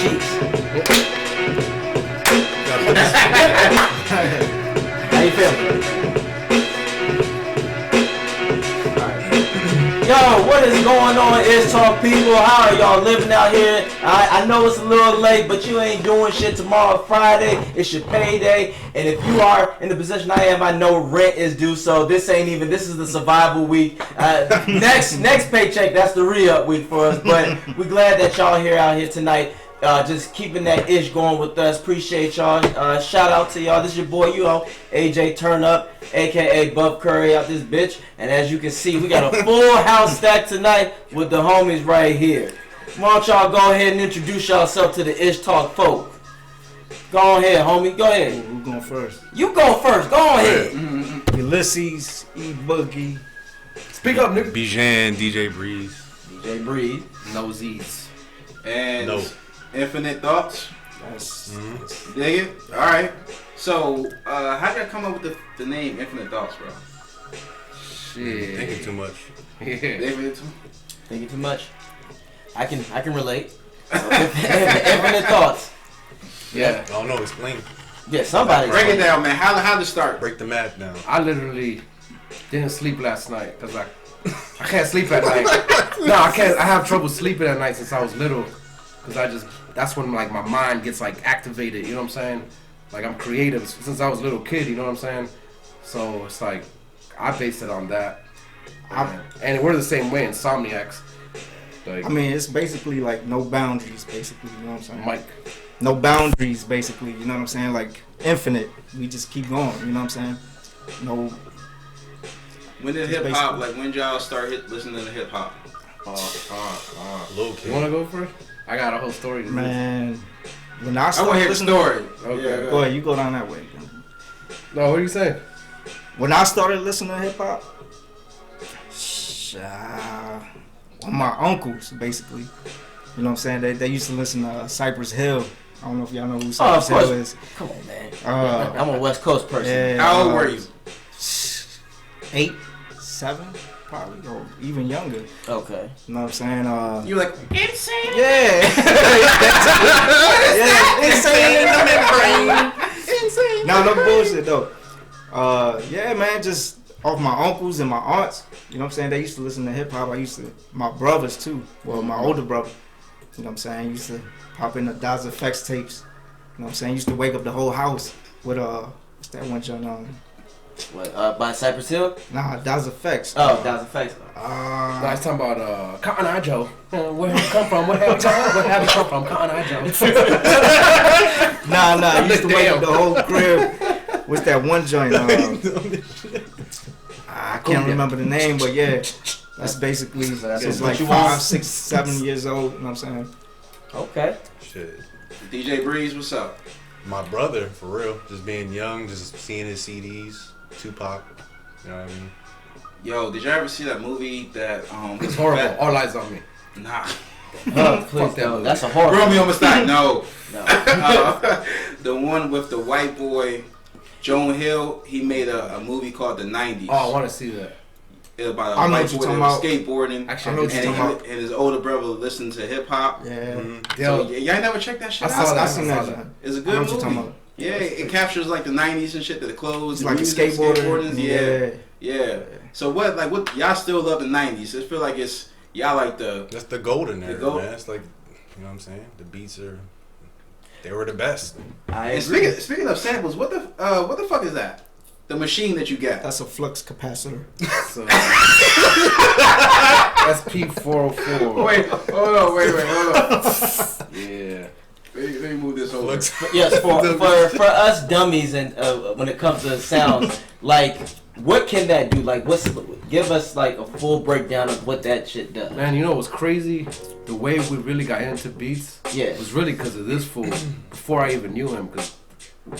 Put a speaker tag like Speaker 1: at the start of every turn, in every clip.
Speaker 1: cheeks. How you feeling? Yo, what is going on, ISHTALK people? How are y'all living out here? I know it's a little late, but you ain't doing shit tomorrow, Friday. It's your payday. And if you are in the position I am, I know rent is due, so this is the survival week. Next paycheck, that's the re-up week for us. But we're glad that y'all out here tonight. Just keeping that ish going with us. Appreciate y'all. Shout out to y'all. This is your boy, AJ Turn Up, aka Buff Curry out this bitch. And as you can see, we got a full house stack tonight with the homies right here. Why don't y'all go ahead and introduce yourself to the ISHTALK folk. Go ahead, homie. Go ahead.
Speaker 2: Who's going first?
Speaker 1: You go first. Go ahead.
Speaker 2: Ulysses, E Boogie.
Speaker 3: Speak up, nigga.
Speaker 4: Bijan, DJ Breeze.
Speaker 1: DJ Breeze.
Speaker 3: Nosies.
Speaker 5: And
Speaker 4: No.
Speaker 5: Infinite Thoughts.
Speaker 2: That's
Speaker 5: Dig it? Alright. So, how did I come up with the name Infinite Thoughts, bro?
Speaker 3: Shit.
Speaker 4: Thinking too much.
Speaker 5: David, too?
Speaker 1: Thinking too much. I can relate. Infinite thoughts.
Speaker 3: Yeah.
Speaker 4: I don't know, explain.
Speaker 1: Yeah, somebody.
Speaker 5: Break it down, man. How did it start?
Speaker 4: Break the math down.
Speaker 3: I literally didn't sleep last night because I can't sleep at night. No, I can't. I have trouble sleeping at night since I was little because that's when like my mind gets like activated. You know what I'm saying? Like I'm creative since I was a little kid. You know what I'm saying? So it's like I based it on that. And we're the same way, Insomniacs. Like,
Speaker 2: I mean, it's basically like no boundaries, basically. You know what I'm saying?
Speaker 3: Mike.
Speaker 2: No boundaries, basically. You know what I'm saying? Like infinite. We just keep going. You know what I'm saying? No.
Speaker 5: When did hip hop, like when y'all start listening to hip hop?
Speaker 4: Little kid.
Speaker 3: You want to go first? I got a whole story to this.
Speaker 2: Man. When I
Speaker 5: I want
Speaker 2: started
Speaker 5: to hear the
Speaker 2: listening,
Speaker 5: story.
Speaker 3: Okay.
Speaker 5: Yeah,
Speaker 2: go ahead. You go down that way.
Speaker 3: No, what do you say?
Speaker 2: When I started listening to hip hop, my uncles basically. You know what I'm saying? They used to listen to Cypress Hill. I don't know if y'all know who Cypress Hill is.
Speaker 1: Come on, man.
Speaker 2: Uh,
Speaker 1: I'm a West Coast person.
Speaker 2: Yeah,
Speaker 5: How old were you?
Speaker 2: 8, 7, probably, or even younger.
Speaker 1: Okay.
Speaker 2: You know what I'm saying?
Speaker 5: You like insane?
Speaker 2: Yeah. Insane in the membrane. Insane. No bullshit though. Yeah, man, just off my uncles and my aunts. You know what I'm saying? They used to listen to hip hop. My brothers too. Well, my older brother. You know what I'm saying? Used to pop in the Daz Effects tapes. You know what I'm saying? Used to wake up the whole house with what's that one joint on?
Speaker 1: What, by Cypress Hill?
Speaker 2: Nah, Daz Effects.
Speaker 1: Oh, Daz Effects.
Speaker 3: I was talking about Cotton Eye Joe. Where have you come from? Where have you come from? Cotton Eye Joe.
Speaker 2: Nah. I used to wake up the whole crib. What's that one joint? I can't remember the name, but yeah, that's basically it's like 5, 6, 7 years old. You know what I'm saying?
Speaker 1: Okay.
Speaker 4: Shit.
Speaker 5: DJ Breeze, what's up?
Speaker 4: My brother, for real. Just being young, just seeing his CDs. Tupac. You know what I mean?
Speaker 5: Yo, did you ever see that movie that
Speaker 3: It's horrible. All Eyes on Me.
Speaker 5: Nah.
Speaker 1: Please don't. That's a horror.
Speaker 5: Romeo must die. No.
Speaker 1: No.
Speaker 5: The one with the white boy, Jonah Hill. He made a movie called The 90s.
Speaker 3: Oh, I want to see that.
Speaker 5: It's about
Speaker 2: I
Speaker 5: a
Speaker 2: know
Speaker 5: white
Speaker 2: what you're
Speaker 5: boy that
Speaker 2: talking
Speaker 5: was skateboarding.
Speaker 3: Actually,
Speaker 2: I know what you're talking about.
Speaker 5: And his older brother listened to hip hop.
Speaker 2: Yeah.
Speaker 5: So y'all never checked that shit
Speaker 3: I
Speaker 5: out?
Speaker 3: saw that.
Speaker 2: I seen that joint.
Speaker 5: It's a
Speaker 2: I know
Speaker 5: good
Speaker 2: what you're talking
Speaker 5: movie.
Speaker 2: about.
Speaker 5: Yeah, it captures like the 90s and shit, the clothes,
Speaker 2: It's
Speaker 5: the
Speaker 2: like a
Speaker 5: music,
Speaker 2: skateboarder.
Speaker 5: skateboarders. Yeah. So what y'all still love the 90s? I feel like it's y'all like the
Speaker 4: That's the golden era,
Speaker 5: gold-
Speaker 4: man. It's like, you know what I'm saying? The beats they were the best.
Speaker 5: And speaking of samples, what the fuck is that? The machine that you got.
Speaker 2: That's a flux capacitor.
Speaker 3: So, that's P404.
Speaker 5: Wait, hold on.
Speaker 3: Yeah.
Speaker 5: Let me move this over.
Speaker 1: Yes, for us dummies, and when it comes to sounds, like what can that do? Like, give us like a full breakdown of what that shit does.
Speaker 3: Man, you know what's crazy? The way we really got into beats
Speaker 1: Yeah.
Speaker 3: was really because of this fool. Before I even knew him, because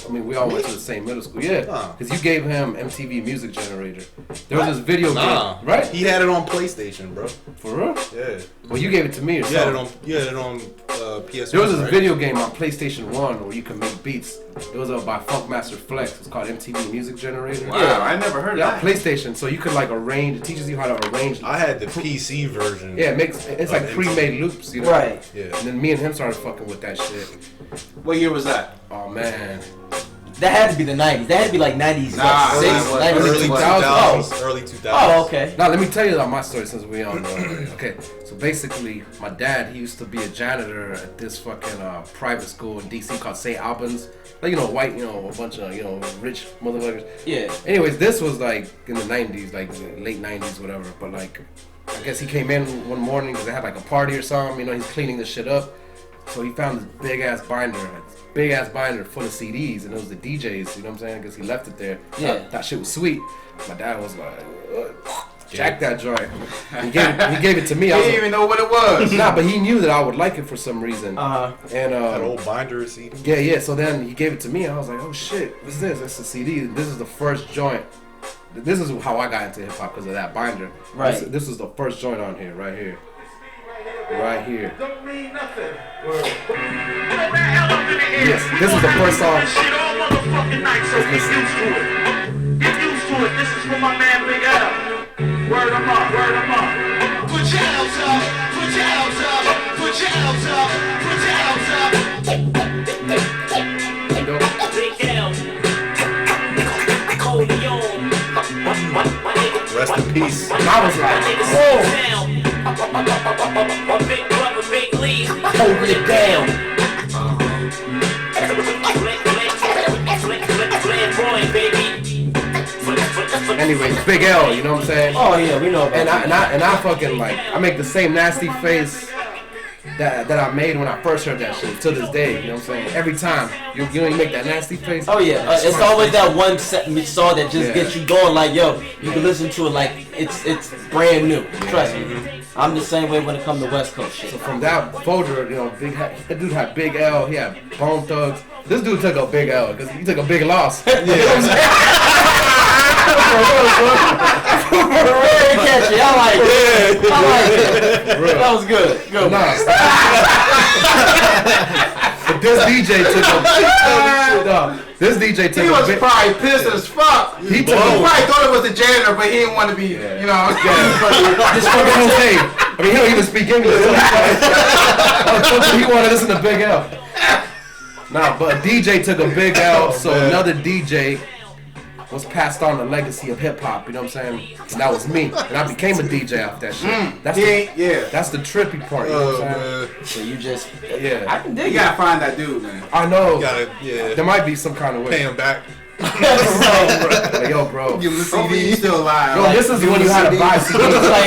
Speaker 3: I mean we all went to the same middle school. Yeah,
Speaker 4: Nah.
Speaker 3: because you gave him MTV Music Generator. There was this video game, right?
Speaker 4: He had it on PlayStation, bro.
Speaker 3: For real?
Speaker 4: Yeah.
Speaker 3: Well, you gave it to me or
Speaker 4: You had it
Speaker 3: something.
Speaker 4: on PS1.
Speaker 3: There was this
Speaker 4: right?
Speaker 3: video game on PlayStation 1 where you could make beats. It was by Funkmaster Flex. It's called MTV Music Generator.
Speaker 5: Wow, yeah, I never heard of
Speaker 3: Yeah,
Speaker 5: that.
Speaker 3: PlayStation. So you could like arrange. It teaches you how to arrange.
Speaker 4: I had the PC version.
Speaker 3: Yeah, it's like pre-made loops. You know?
Speaker 1: Right.
Speaker 4: Yeah.
Speaker 3: And then me and him started fucking with that shit.
Speaker 5: What year was that?
Speaker 3: Oh man.
Speaker 1: That had to be the 90s. That had to be like 90s.
Speaker 5: Nah,
Speaker 1: six,
Speaker 5: nah,
Speaker 1: 90s.
Speaker 4: Early 2000s. Early 2000s.
Speaker 1: Oh, okay.
Speaker 3: Now let me tell you about my story since we on. Okay, so basically, my dad, he used to be a janitor at this fucking private school in DC called St. Albans. Like, you know, white, you know, a bunch of, you know, rich motherfuckers.
Speaker 1: Yeah.
Speaker 3: Anyways, this was like in the 90s, like late 90s, whatever. But like, I guess he came in one morning because they had like a party or something. You know, he's cleaning this shit up. So he found this big ass binder full of CDs, and it was the DJs. You know what I'm saying? Because he left it there.
Speaker 1: Yeah.
Speaker 3: That shit was sweet. My dad was like, jack that joint. He gave it to me.
Speaker 5: He didn't even know what it was.
Speaker 3: Nah, but he knew that I would like it for some reason.
Speaker 1: Uh-huh.
Speaker 3: And
Speaker 4: That old binder CD.
Speaker 3: yeah. So then he gave it to me. And I was like, oh shit, what's this? It's a CD. This is the first joint. This is how I got into hip hop because of that binder.
Speaker 1: Right.
Speaker 3: This is the first joint on here, right here. Right here.
Speaker 6: Don't mean nothing.
Speaker 3: Yes, this is the first song.
Speaker 6: Shit all motherfucking night, so get used to it. Get used to it. This is for my man Big L. Word him up, word him up. Put your hands up, put your hands up, put your hands up, put your hands up. Big L. Coleon.
Speaker 4: Rest in peace.
Speaker 3: And I was like, whoa.
Speaker 6: Big brother, Big Lee.
Speaker 1: Hold it down.
Speaker 3: Anyways, Big L, you know what I'm saying?
Speaker 1: Oh yeah, we know about
Speaker 3: And I fucking like, I make the same nasty face that I made when I first heard that shit to this day. You know what I'm saying? Every time you ain't make that nasty face.
Speaker 1: Oh yeah, it's always that one song that just
Speaker 3: Yeah.
Speaker 1: gets you going. Like yo, you can listen to it like it's brand new. Trust me, I'm the same way when it comes to West Coast shit.
Speaker 3: So from that folder, you know, that dude had Big L, he had Bone Thugs. This dude took a big L because he took a big loss. You know what I'm saying?
Speaker 1: Very catchy. I like it. I like it. That was good. Good.
Speaker 3: Nah. But this DJ took this DJ took
Speaker 5: He
Speaker 3: a
Speaker 5: was
Speaker 3: big.
Speaker 5: probably pissed as fuck.
Speaker 3: He
Speaker 5: He
Speaker 3: took
Speaker 5: probably thought it was the janitor, but he didn't want to be, you know.
Speaker 3: This fucking Jose. I mean, he don't even speak English. He wanted to listen to Big L. Nah, but a DJ took a big L, so another DJ was passed on the legacy of hip hop. You know what I'm saying? And that was me, and I became a DJ off that shit. That's
Speaker 5: He ain't, yeah.
Speaker 3: that's the trippy part. You know what I'm saying?
Speaker 1: So you just,
Speaker 3: Yeah.
Speaker 1: I can
Speaker 5: You
Speaker 1: dig it.
Speaker 5: gotta find that dude, man.
Speaker 3: I know.
Speaker 4: You gotta,
Speaker 3: There might be some kind of
Speaker 4: pay
Speaker 3: way.
Speaker 4: him back.
Speaker 3: Like, yo, bro.
Speaker 5: Give him the CD. He's still alive.
Speaker 3: Yo, this is when you had to buy
Speaker 1: It's
Speaker 3: CDs.
Speaker 1: like,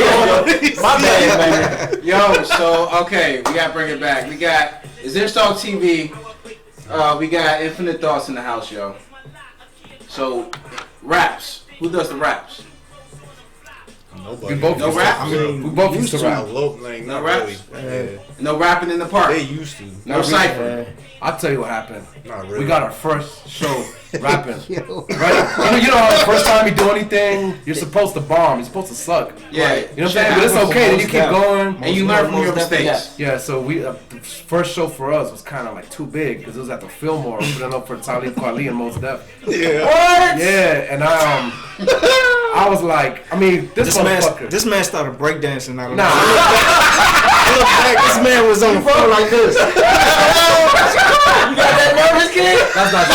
Speaker 1: yo, my bad, man.
Speaker 5: Yo, so okay, we gotta bring it back. We got ISHTALK TV. We got Infinite Thoughts in the house, yo. So raps. Who does the raps?
Speaker 4: Nobody.
Speaker 3: We both
Speaker 5: No
Speaker 3: used
Speaker 5: rap?
Speaker 3: to, we both used to rap.
Speaker 4: Like,
Speaker 5: No
Speaker 4: not
Speaker 5: raps?
Speaker 4: really.
Speaker 5: No rapping in the park.
Speaker 4: They used to.
Speaker 5: No cipher.
Speaker 3: I'll tell you what happened.
Speaker 4: Not really.
Speaker 3: We got our first show rapping. Right? You know how the first time you do anything, you're supposed to bomb. You're supposed to suck.
Speaker 5: Yeah.
Speaker 3: You know what I'm saying? But it's okay. Then you keep going.
Speaker 5: And you learn from your
Speaker 1: Most definitely,
Speaker 5: mistakes.
Speaker 3: Yeah, so we the first show for us was kind of like too big because it was at the Fillmore. We put it up for Talib Kweli and Mos Def.
Speaker 4: Yeah.
Speaker 1: What?
Speaker 3: Yeah, and I was like, I mean, this motherfucker.
Speaker 2: This man started breakdancing out of
Speaker 3: Nah,
Speaker 2: I look back, this man was on the floor like this.
Speaker 1: You got that nervous kid?
Speaker 3: that's not true.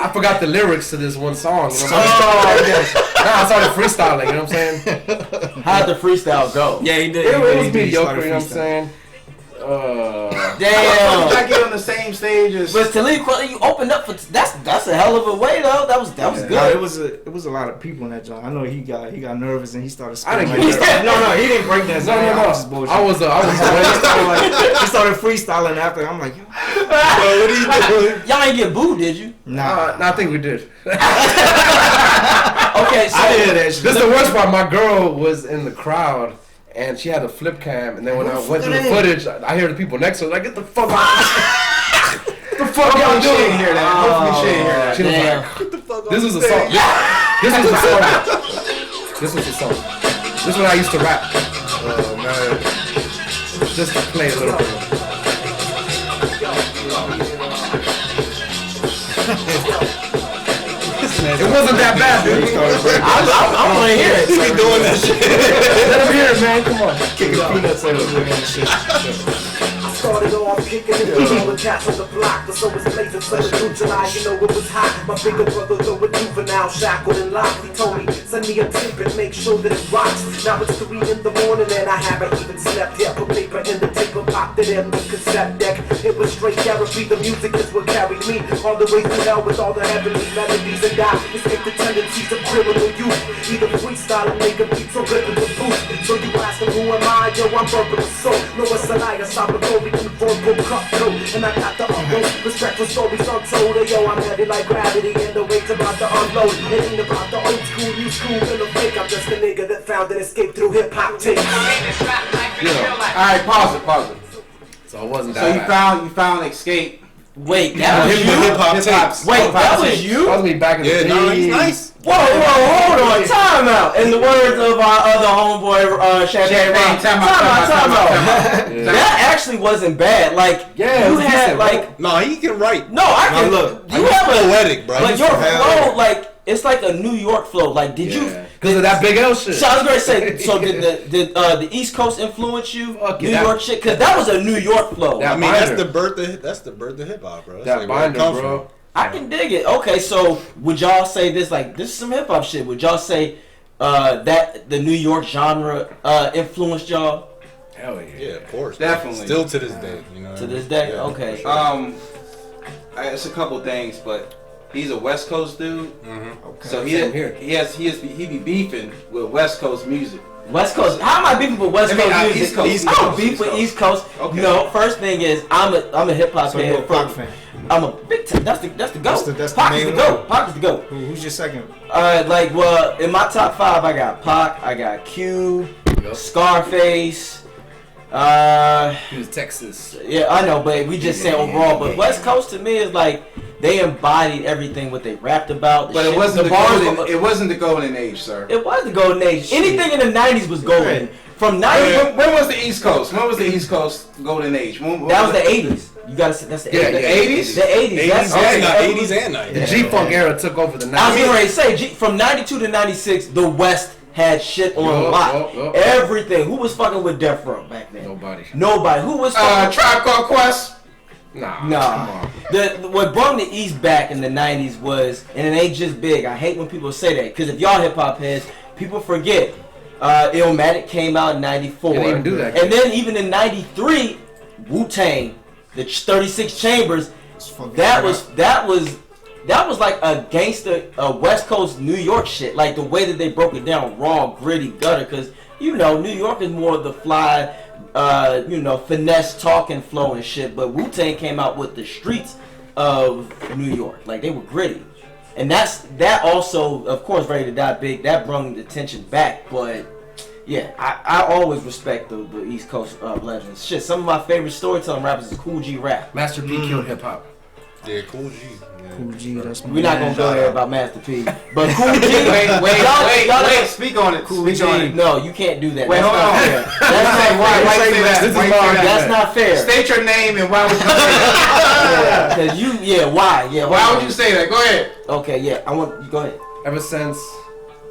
Speaker 3: I forgot the lyrics to this one song. You know what I'm saying? I started freestyling. You know what I'm saying?
Speaker 1: How'd the freestyle go?
Speaker 2: Yeah, he did.
Speaker 3: It was
Speaker 2: He
Speaker 3: mediocre.
Speaker 2: started
Speaker 3: You know what I'm
Speaker 2: freestyling.
Speaker 3: saying?
Speaker 1: Damn.
Speaker 5: I get on the same stage as.
Speaker 1: But Talib Kweli, you opened up for that's a hell of a way though. That was
Speaker 2: No,
Speaker 1: good.
Speaker 2: it was a lot of people in that joint. I know he got nervous and he started
Speaker 3: I didn't
Speaker 2: screaming.
Speaker 3: get
Speaker 2: Like,
Speaker 3: nervous.
Speaker 2: no, he didn't break dance.
Speaker 3: No.
Speaker 2: I was just bullshit.
Speaker 3: I was
Speaker 2: he started freestyling after. I'm like, yo,
Speaker 4: What are you doing?
Speaker 1: Y'all ain't get booed, did you?
Speaker 2: nah.
Speaker 3: I think we did.
Speaker 1: Okay, so
Speaker 2: I did that shit.
Speaker 3: This is the worst part. My girl was in the crowd, and she had a flip cam. And then when I went through the footage, I hear the people next to her like, "Get the fuck out! What the fuck y'all
Speaker 5: Hopefully she didn't
Speaker 3: doing?"
Speaker 5: hear that. Hopefully she didn't hear that.
Speaker 3: She was
Speaker 1: Damn.
Speaker 3: like, "This is a song. This was a song. This was a song. This is when I used to rap."
Speaker 4: Oh man.
Speaker 3: Just to play a little bit. It wasn't that bad, dude.
Speaker 1: I want to hear it.
Speaker 4: He be doing that shit.
Speaker 3: Let him hear it, man. Come on.
Speaker 2: Kicking peanuts everywhere and shit.
Speaker 7: Started off kicking it with all the cats on the block. The sun was blazing, so it blew July, you know it was hot. My bigger brother, though a juvenile, shackled and locked. He told me, send me a tip and make sure that it rocks. Now it's 3 in the morning and I haven't even slept yet. Put paper in the paper, popped it in the cassette deck. It was straight therapy, the music is what carried me all the way through hell with all the heavenly melodies. And I escape the tendencies of criminal youth. Either freestyle or make a beat so good with the booth. So you asking who am I? Yo, I'm burping the soul. No, it's a lie, stop a glory. Verbal cutthroat, and I got the utmost respect for stories untold. Yo, I'm heavy like gravity, and the weight's about to unload. It ain't about the old school, new school, and the fake. I'm just a nigga that found an escape through hip hop tapes.
Speaker 5: Alright, pause it.
Speaker 3: So it wasn't
Speaker 5: So
Speaker 3: that bad.
Speaker 5: you found Escape.
Speaker 1: Wait, that was you?
Speaker 4: Hip-hop tapes.
Speaker 1: Wait, that was you?
Speaker 3: That was me back in the
Speaker 4: Yeah,
Speaker 3: day.
Speaker 4: no, he's nice.
Speaker 1: Whoa, hold on, time out. In the words of our other homeboy, Champagne Ron, time out.
Speaker 3: Yeah.
Speaker 1: That actually wasn't bad. Like,
Speaker 3: Yeah,
Speaker 1: you
Speaker 3: it was
Speaker 1: had
Speaker 3: decent,
Speaker 1: like,
Speaker 4: No, he can write.
Speaker 1: no, I
Speaker 2: Now
Speaker 1: can
Speaker 2: look,
Speaker 1: You have a
Speaker 4: poetic, bro.
Speaker 1: Like
Speaker 4: He's
Speaker 1: your
Speaker 4: poetic.
Speaker 1: flow, like it's like a New York flow. Like, did you?
Speaker 3: Because of that Big L shit.
Speaker 1: So I was gonna say, so did the East Coast influence you?
Speaker 3: Fuck
Speaker 1: New
Speaker 3: yeah.
Speaker 1: York shit, because that was a New York flow.
Speaker 3: That
Speaker 4: I mean,
Speaker 3: binder.
Speaker 4: that's the birth of hip hop, bro. That's
Speaker 3: That
Speaker 4: like where it
Speaker 3: binder,
Speaker 4: come
Speaker 3: bro.
Speaker 4: from.
Speaker 1: I can dig it. Okay, so would y'all say this? Like, this is some hip hop shit. Would y'all say that the New York genre influenced y'all
Speaker 3: Hell yeah.
Speaker 4: Yeah, of course.
Speaker 5: Definitely.
Speaker 4: Still to this day, you know.
Speaker 1: to this day?
Speaker 4: Yeah,
Speaker 1: Okay.
Speaker 4: for sure.
Speaker 5: It's a couple things, but he's a West Coast dude,
Speaker 2: Okay.
Speaker 5: so
Speaker 3: Same here.
Speaker 5: he be beefing with West Coast music.
Speaker 1: West Coast. How am I beefing with West
Speaker 5: I mean,
Speaker 1: Coast music?
Speaker 5: East Coast.
Speaker 1: I don't beef with East Coast.
Speaker 5: Okay.
Speaker 1: No, first thing is I'm a hip hop
Speaker 2: So you're a
Speaker 1: head.
Speaker 2: Pac fan.
Speaker 1: I'm a big time. That's the go.
Speaker 2: That's the
Speaker 1: Pac is
Speaker 2: main
Speaker 1: the go.
Speaker 2: one.
Speaker 1: Pac is the go.
Speaker 2: Who's your second?
Speaker 1: Well, in my top 5, I got Pac, I got Q, Scarface.
Speaker 3: He was Texas.
Speaker 1: Yeah, I know, but we just saying overall. But West Coast to me is like they embodied everything what they rapped about.
Speaker 5: But it wasn't
Speaker 1: bars.
Speaker 5: it wasn't the golden age, sir.
Speaker 1: It was the golden age. Anything in the 90s was golden. From 90s,
Speaker 5: When was the East Coast? When was the East Coast golden age?
Speaker 1: that was the 80s. You gotta say that's the 80s.
Speaker 3: Yeah,
Speaker 5: The 80s?
Speaker 1: The 80s. That's
Speaker 4: 80s and 90s.
Speaker 3: The G-Funk era took over the 90s.
Speaker 1: I was going to say, from 92 to 96, the West had shit on
Speaker 3: Yup,
Speaker 1: lock.
Speaker 3: yup, yup.
Speaker 1: Everything. Who was fucking with Death Row back then?
Speaker 3: Nobody.
Speaker 1: Who was fucking...
Speaker 5: Tribe Called Quest.
Speaker 3: Nah. Come
Speaker 1: Nah.
Speaker 3: on.
Speaker 1: What brought the East back in the 90s was, and it ain't just big. I hate when people say that, because if y'all hip hop heads, people forget. Illmatic came out in 94.
Speaker 3: They didn't even do that.
Speaker 1: And then even in 93, Wu-Tang, the 36 Chambers, that was like a gangster, West Coast New York shit. Like the way that they broke it down, raw, gritty, gutter. Because you know, New York is more of the fly, finesse talking flow and shit. But Wu-Tang came out with the streets of New York. Like they were gritty, and that also, of course, Ready to Die Big. That brought the attention back. But yeah, I always respect the East Coast legends. Shit, some of my favorite storytelling rappers is Cool G Rap.
Speaker 3: Master P killed hip hop.
Speaker 4: Yeah, Cool G. Yeah.
Speaker 2: Cool G, that's my
Speaker 1: We're not gonna go there about Master P, but Cool G.
Speaker 5: Wait, speak on it.
Speaker 1: Cool G. No, you can't do that.
Speaker 5: Wait,
Speaker 1: That's
Speaker 5: hold
Speaker 1: not
Speaker 5: on.
Speaker 1: fair. That's not
Speaker 5: Why
Speaker 1: fair.
Speaker 5: you say that?
Speaker 3: This is
Speaker 5: Why you say
Speaker 3: hard.
Speaker 5: that?
Speaker 1: That's not fair.
Speaker 5: State your name and why would you say that?
Speaker 1: Cause why?
Speaker 5: Why would you say that? Go ahead.
Speaker 1: Okay, yeah, I want you go ahead.
Speaker 3: Ever since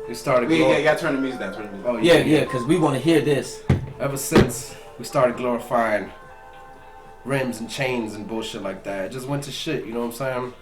Speaker 3: we started
Speaker 5: You
Speaker 3: glorifying,
Speaker 5: gotta turn the music down. Turn the music down.
Speaker 3: oh
Speaker 1: Yeah, cause we want to hear this.
Speaker 3: Ever since we started glorifying rims and chains and bullshit like that, it just went to shit. You know what I'm saying?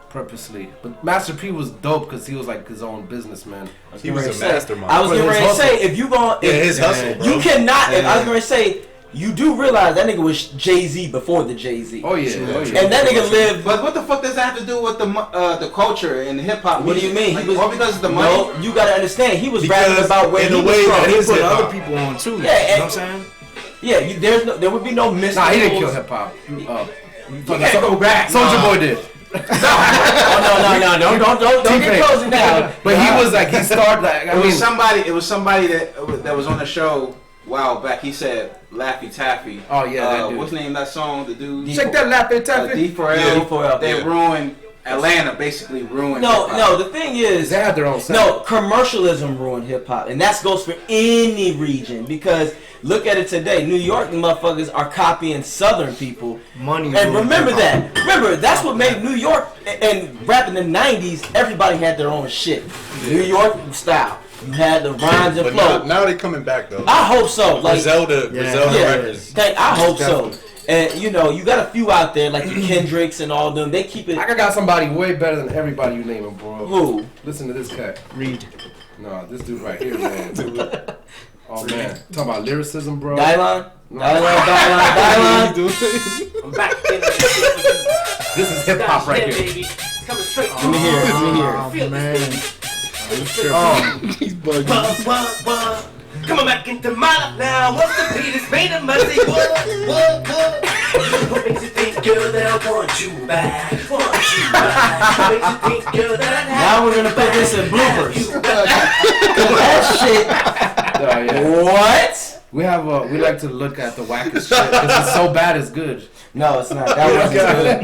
Speaker 3: Purposely. But Master P was dope because he was like his own businessman.
Speaker 4: He was a mastermind.
Speaker 1: I was getting ready to say, if you going,
Speaker 4: Yeah, his hustle, bro.
Speaker 1: you cannot. I was going to say, you do realize that nigga was Jay-Z before the Jay-Z.
Speaker 3: Oh yeah.
Speaker 1: And that nigga lived.
Speaker 5: But what the fuck does that have to do with the culture and hip hop?
Speaker 1: What do you mean?
Speaker 5: Like,
Speaker 1: He was
Speaker 5: all because of the money?
Speaker 1: No, you gotta understand. He was
Speaker 4: Because
Speaker 1: rapping about where
Speaker 4: in
Speaker 1: he
Speaker 4: the
Speaker 1: was
Speaker 4: way
Speaker 1: from.
Speaker 4: that
Speaker 2: He
Speaker 4: his
Speaker 2: put
Speaker 4: hip-hop.
Speaker 2: other people on too.
Speaker 1: Yeah,
Speaker 2: You know
Speaker 1: and-
Speaker 2: what I'm saying?
Speaker 1: Yeah, there would be no mystery.
Speaker 3: Nah, he didn't kill hip hop.
Speaker 5: You can't go back.
Speaker 3: Soldier Boy did.
Speaker 1: Oh no! Don't
Speaker 3: T-Pain.
Speaker 1: get closing now.
Speaker 3: But he was like he started like
Speaker 5: It was somebody that was on the show a while back. He said Laffy Taffy.
Speaker 3: Oh yeah, that dude.
Speaker 5: What's the name of that song? The dude.
Speaker 3: Check that Laffy Taffy.
Speaker 5: D4L.
Speaker 1: Yeah, D4L.
Speaker 5: They
Speaker 4: Yeah.
Speaker 5: ruined Atlanta basically ruined.
Speaker 1: No,
Speaker 5: hip-hop.
Speaker 1: the thing is,
Speaker 3: They have their own sound.
Speaker 1: no, commercialism ruined hip hop, and that goes for any region. Because look at it today, New York motherfuckers are copying Southern people.
Speaker 2: Money.
Speaker 1: And remember that. Remember, that's what made New York and rap in the '90s. Everybody had their own shit. New York style. You had the rhymes and
Speaker 4: But
Speaker 1: flow.
Speaker 4: now they coming back though.
Speaker 1: I hope so. Like,
Speaker 4: Griselda
Speaker 1: yeah,
Speaker 4: records.
Speaker 1: I hope so. And you know, you got a few out there like the Kendricks and all them. They keep it.
Speaker 3: I got somebody way better than everybody you naming, bro.
Speaker 1: Who?
Speaker 3: Listen to this cat.
Speaker 2: Read.
Speaker 3: No, this dude right here, man. Oh man, talking about lyricism, bro.
Speaker 1: Dylon?
Speaker 3: No.
Speaker 1: Dylon.
Speaker 7: I'm back in the
Speaker 3: This is hip hop right here.
Speaker 7: baby. Coming straight
Speaker 1: Let me hear it. Let me hear it.
Speaker 2: Oh, man.
Speaker 7: He's bugging. Coming back into my life now. What's the beat? It's made of messy. What? What makes you think, girl, that I want you back? Want you back? What makes you think, girl, that I have
Speaker 1: Now we're gonna put this in bloopers. That shit. What?
Speaker 3: We have we like to look at the wackest shit. This is so bad it's good.
Speaker 1: No, it's not. That wasn't